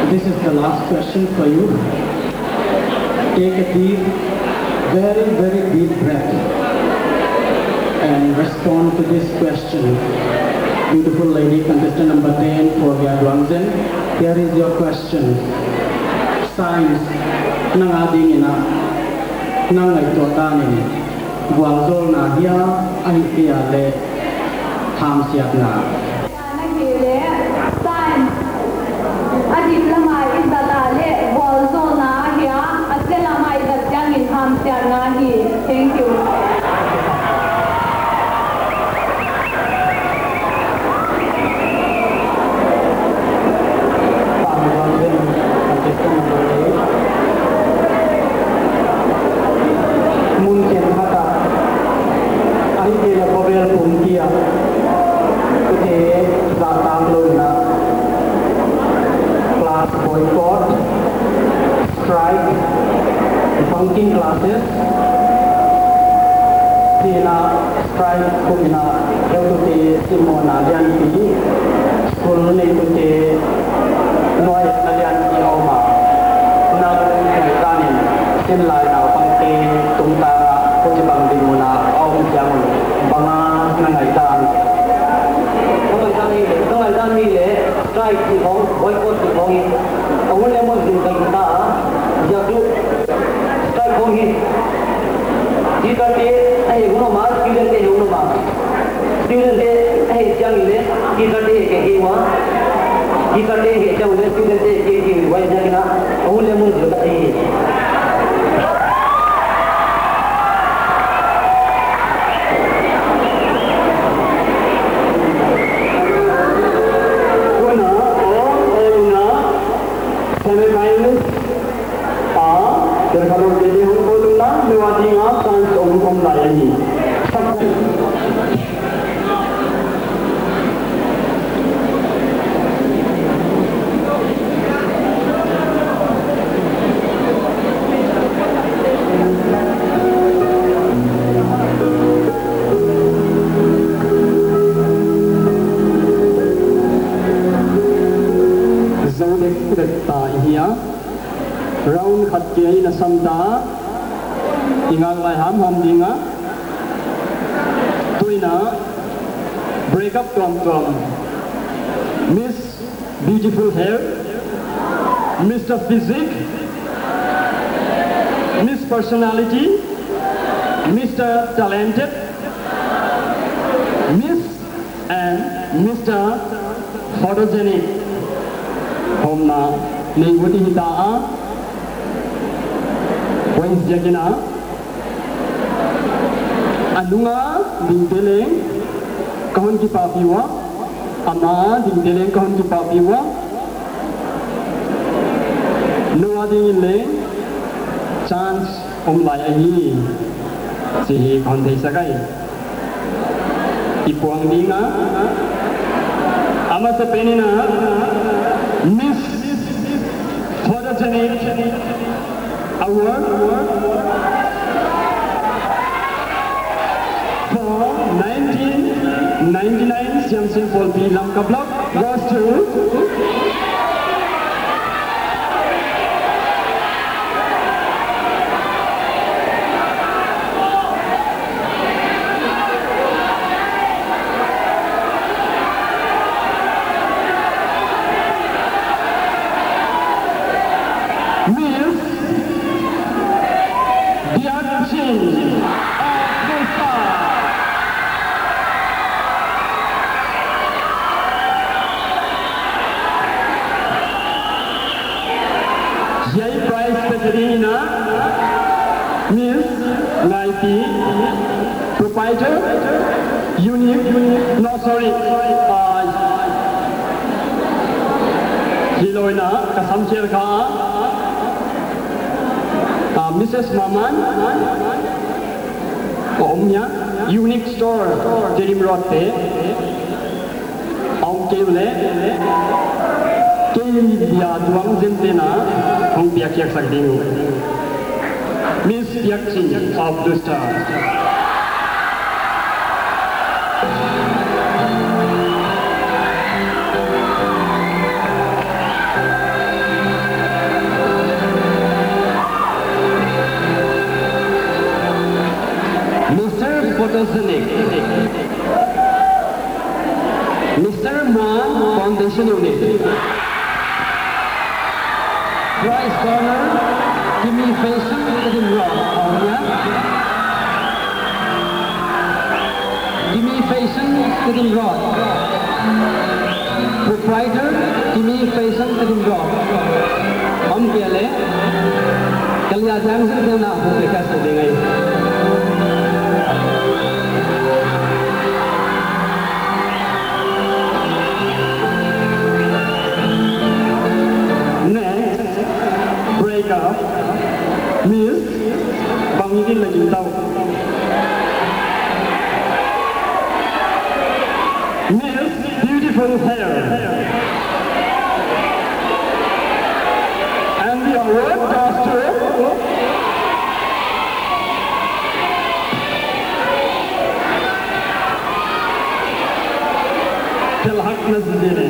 This is the last question for you. Take a deep very, very deep breath and respond to this question. Beautiful lady, contestant number 10 for Yadwangzen. Here is your question. Science nang ading ina nang ay totanin bualzol na dia ay kia le ham siat na. Science adit lamai izdale bualzol na dia asle lamai datyang in ham siat na hi. Thank you. Bunking classes, Tina strike kumina yotuti simona lian pi school ni tuti noi nalian ki oma na kaitanin sin lai na pangti tungta ko ji bang din muna om jang banga na ngaitanต้องการด้านนี้เลยใกล้ที่ของบอยโคตรที่ของเอาไว้แล้วมันถึงกันตาอยากดูใกล้ของหินที่กันเตะไอ้หุ่นมาที่กันเตะหุ่นมาที่กันเตะไอ้จังเลยที่กันเตะเกี่ยวว่าที่กันเตะจังเลยที่กันเตะเกี่ยวไว้จังนะเอาไว้แล้วมันถึงกัน Kalau jadi hukum lah, lewat ingatan seumum layani. Zaudik kita ia. Round khat kia na samta ingang lai ham dinga tuina break up tom Miss Beautiful Hair, Mr. Physique, Miss Personality, Mr. Talented, Miss and Mr. Photogenic. Homna lingwati hitaa Wais jagina Anunga dingdeleng kahon ki papiwa ama dingdeleng kahon ki papiwa nuwa dingdeleng chance lai ahi si kon thei sakai ipuang dinga ama sa penina Miss Photogenic Award for 1999 Siam Sin Pol Pi Lam Kablok goes to Miss Diakchin of Musa. Jai Prize Peterina, Miss Laiti, Proprietor, Unique, no sorry, Hiloina, Kasamchir Ka, Mrs. Maman, Omnya, Unique Store, Jerim Rotte, Om Kevle, Kevia Duang Zentena, Om Piakiak Sakdinu, Miss Piakchin of the Stars. Mr. Man Foundation Unit. Prize corner, Jimmy Faison, Edin Rock, Jimmy Faison, Edin Rock. Proprietor, Jimmy Faison, Edin Rock. Kiale, Kalia Jangsen Dona, who they cast the day. Miss Bangidin Lagintao. Miss Beautiful Hair. And the award goes to Telhak Nazdini.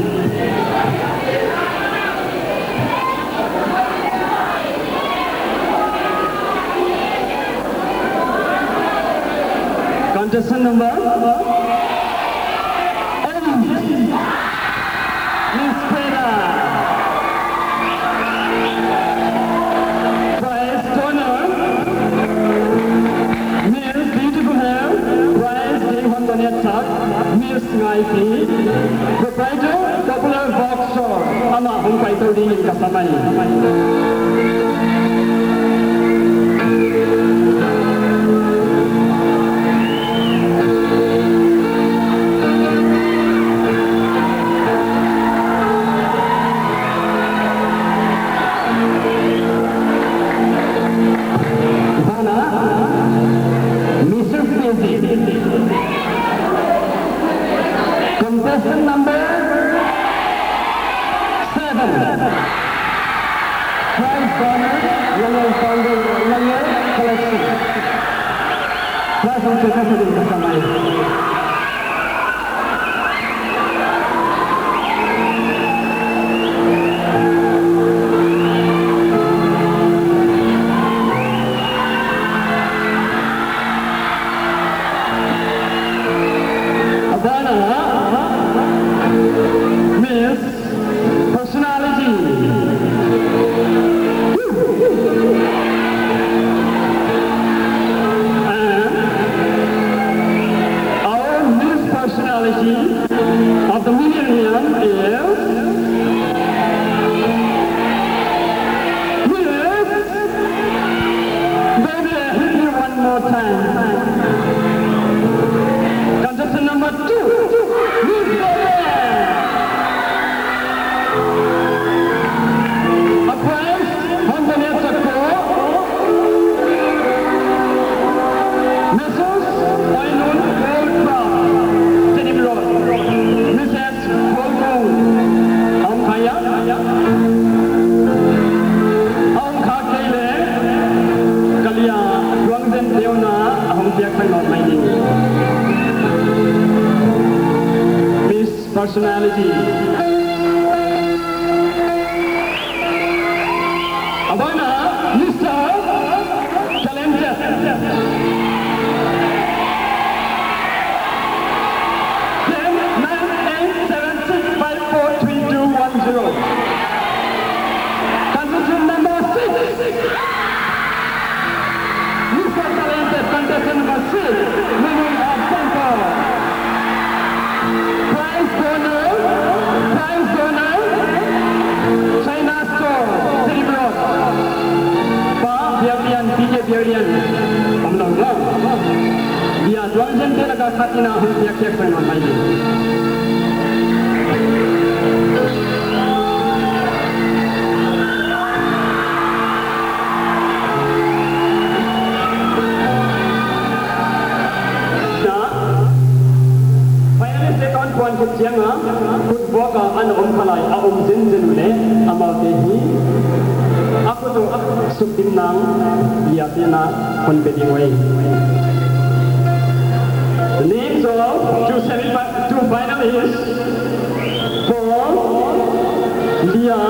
Contestant number 8, Miss Pena. Prize donor, Miss Beautiful Hair. Prize Dehon Donetsak, Miss Ngaipi. Proprietor, Popular Box Shop. Ama Hong Pai Todi Kasamai. Contestant number 7. Prize donor, Young Founder, Young Collection. Prize on Secretary Kasamai. Miss Personality. And our Miss Personality of the millennium is Miss. Baby, hit me one more time. Contestant number 2, Miss a prize from the Netako, Mrs. Oinun Goldcraft, Tenim Road, Mrs. Goldcraft, Om Kaya, Om Kakele, Kalia, Guangzen Deona, Om Tiakan Not Mining. Miss Personality. Abana, Mr. Talented. Then 9876543210. Contestant number 6. Mr. Talented, contestant number 6. Women of Center. Prize donor. China Store, Silibro. Biarian, Omlong, dia Duangzen Telaga Katina, Huntia Kefren on my finally, second one to Tianga, good walker and Omkalai, Aum Zinzule, Amatehi. Aku tu subtim nang biasanya konpetiway. The names of two finalists for Lia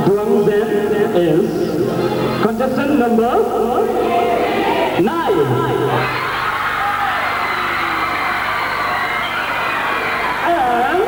Duangzen is contestant number 9. And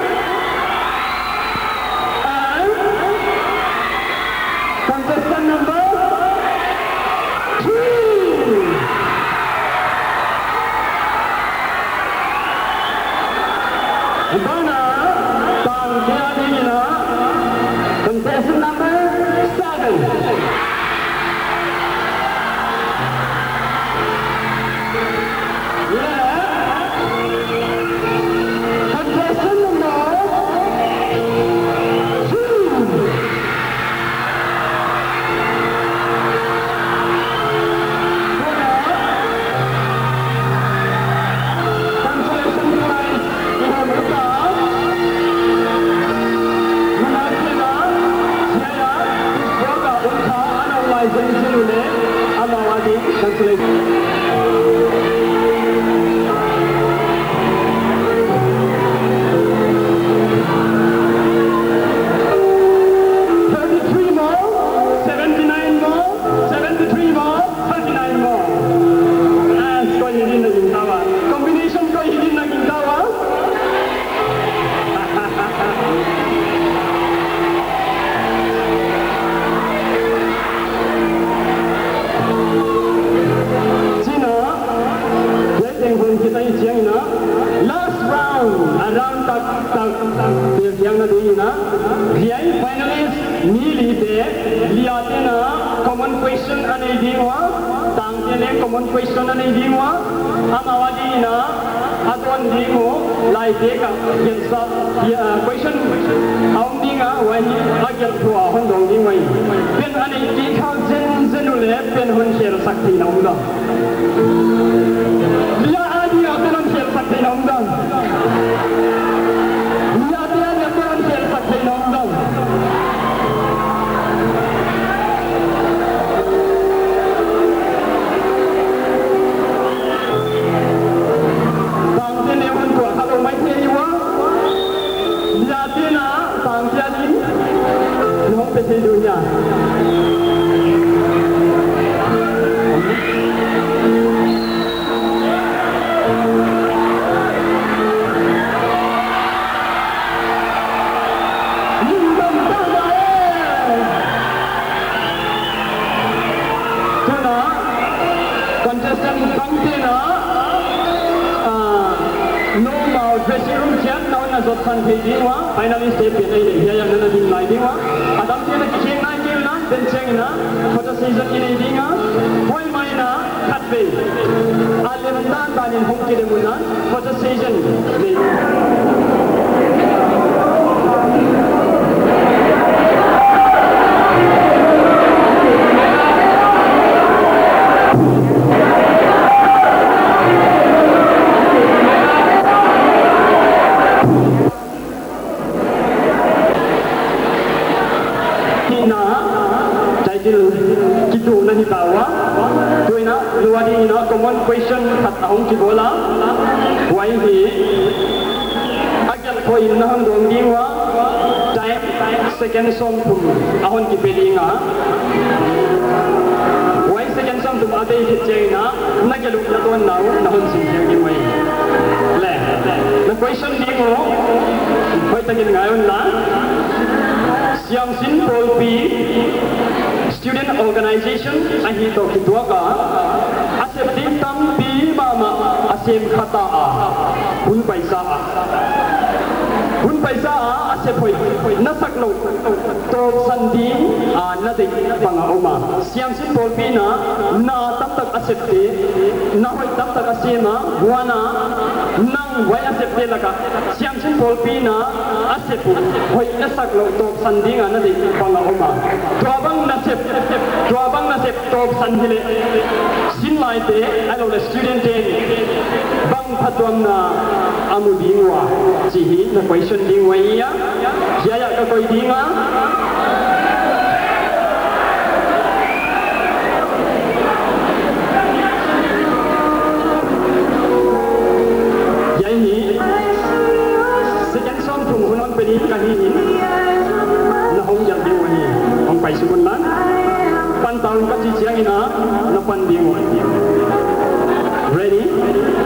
Ready?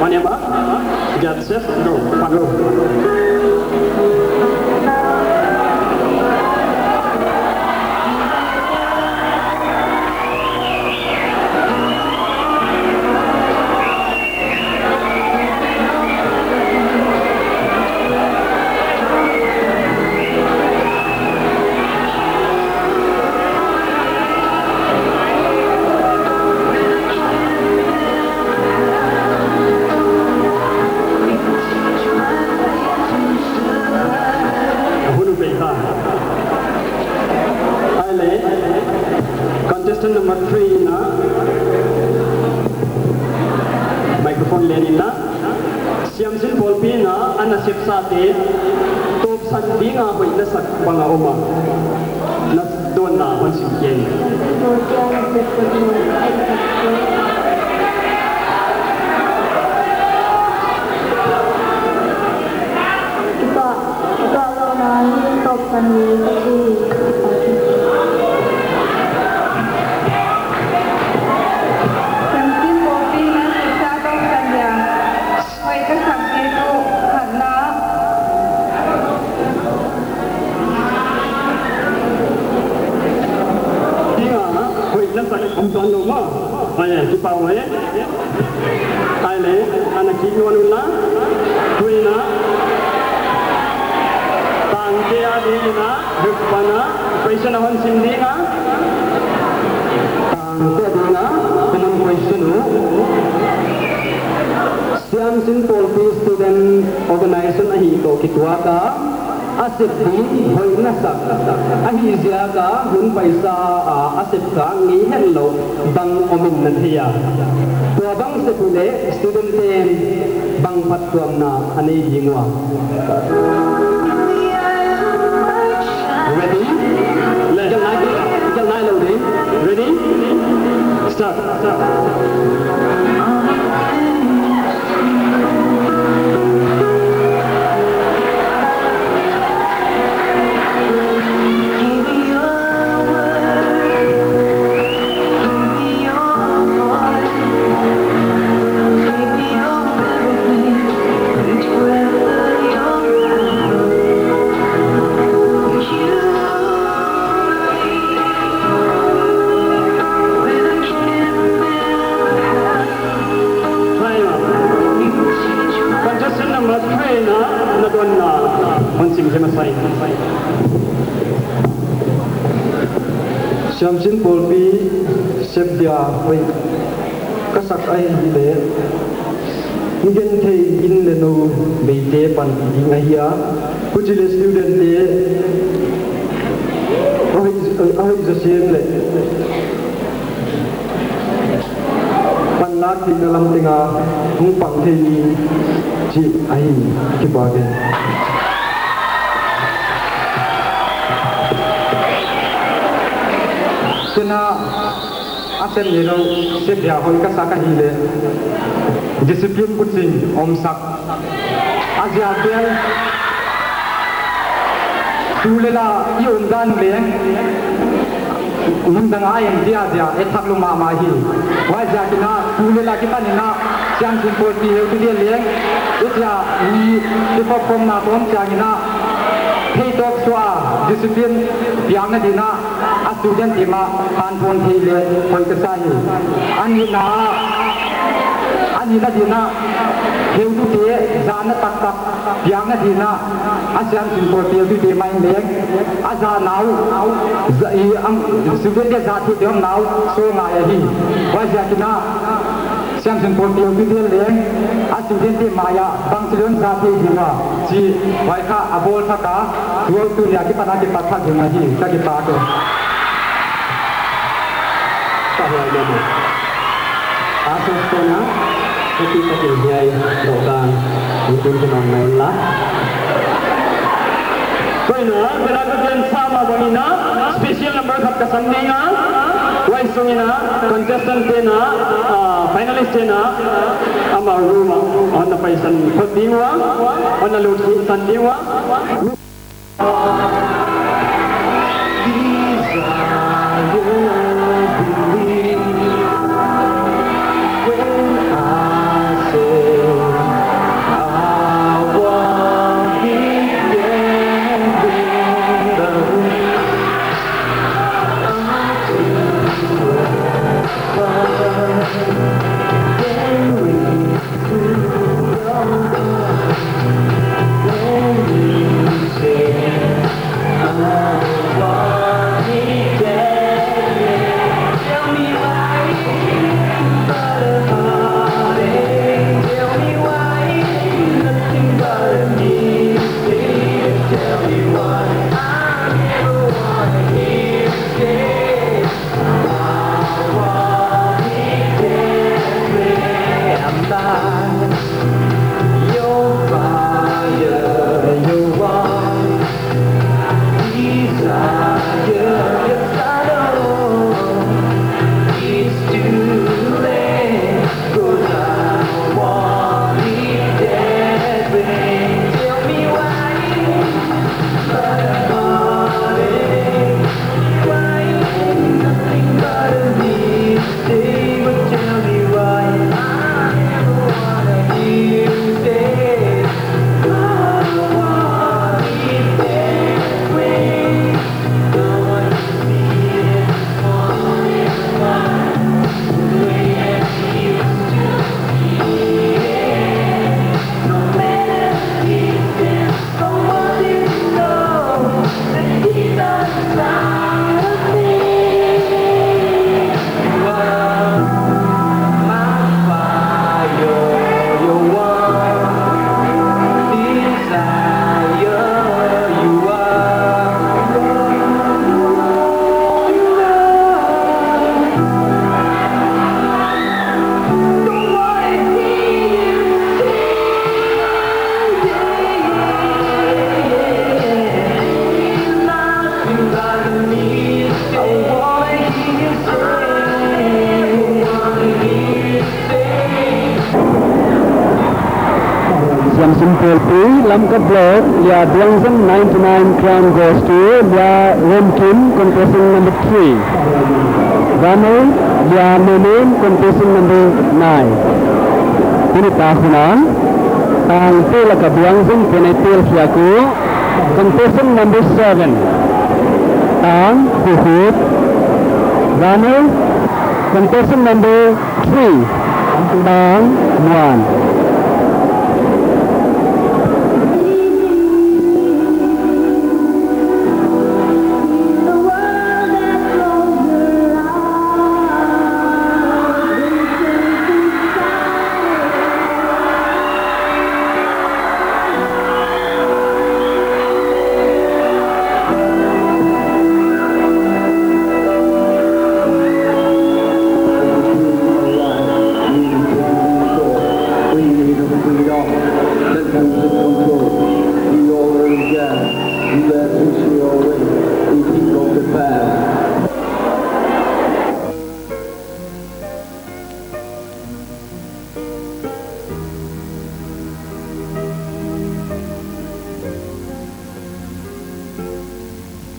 On your mark. Get set. Go. Go. te top san dinga hoi na sak panga oma na don na hon sim ken ông toàn đồ mà ai cái bao ấy ai lấy anh chỉ ngon luôn lá tuy na tang kia đi na được pana question hon sim đi na tang kia đi na common question Siam Simple Student Organization ahi to kitwa ka asep di hoi na sak ahi zia ka hun paisa asep ka ngi hello bang omin nan hiya to bang se pule student ten bang pat tuam na ani jingwa ready jal nai lo di ready start Siam Simple P Sebdia hoi kasak ai le ngen thei in le no beite pan dinga hiya kujile student te oi josem le pan lat tin lam tinga hung pang thei ji ai ki ba ge Sena asem ni lo sebdia hoi kasaka hi le discipline kucing omsak Asia bel tulela iun dan leng mundang ayam dia ethak lu ma hi waja kina tulela kipanina Siam Simple P tu dia leng utya ni dipopom na tom changina hey dog swa discipline yang na dina a student tima kan phone thi le hoi ka sai ani na dina heu tu te zan na tak yang na dina a Siam Simple P tu te mai leng a za nau i ang student de za thi dem nau so nga hi wa ja kina Siam Simple P tu te leng a student te maya bang silon za thi dina ji wai kha abol tha ka tuol tu ya ki pana ki patha dina hi ka ki pa ko ta hoy le mo asos ko na Tapi pakai biaya doang mungkin cuma main lah. Kena berlakukan sama begina special number kat kesandinga. Wais sungina contestant tena finalist tena ama rumah ona paisan pediwa ona luti sandiwa. Polpui, Lamka Block, Lia Biangzan 99 crown goes to Lia Rom Kim, contestant number 3. Vanu, Lia Momin, contestant number 9. Ini tahunan, ang pila ka Biangzan Penetil Hiaku, contestant number 7. Ang Huhut, Vanu, contestant number 3. Ang 1.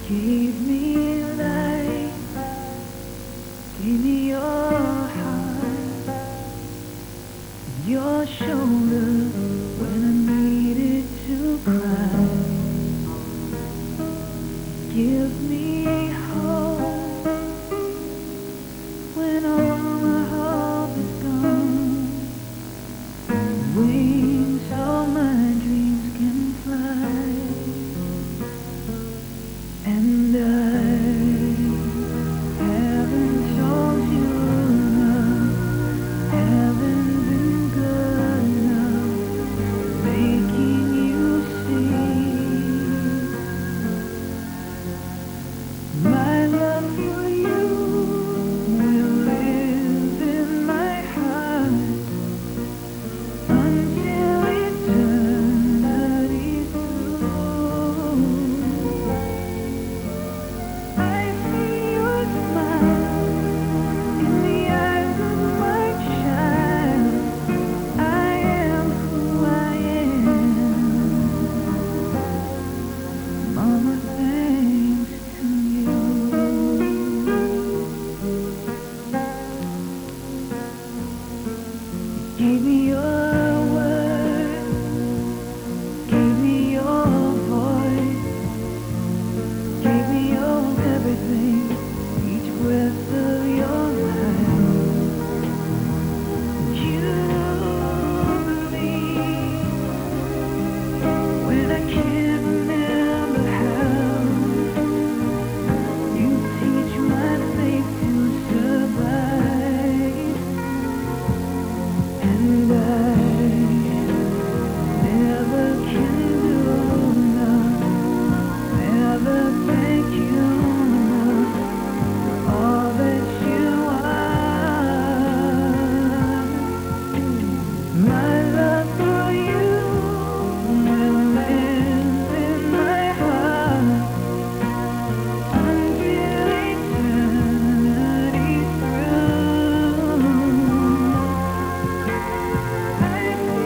Give me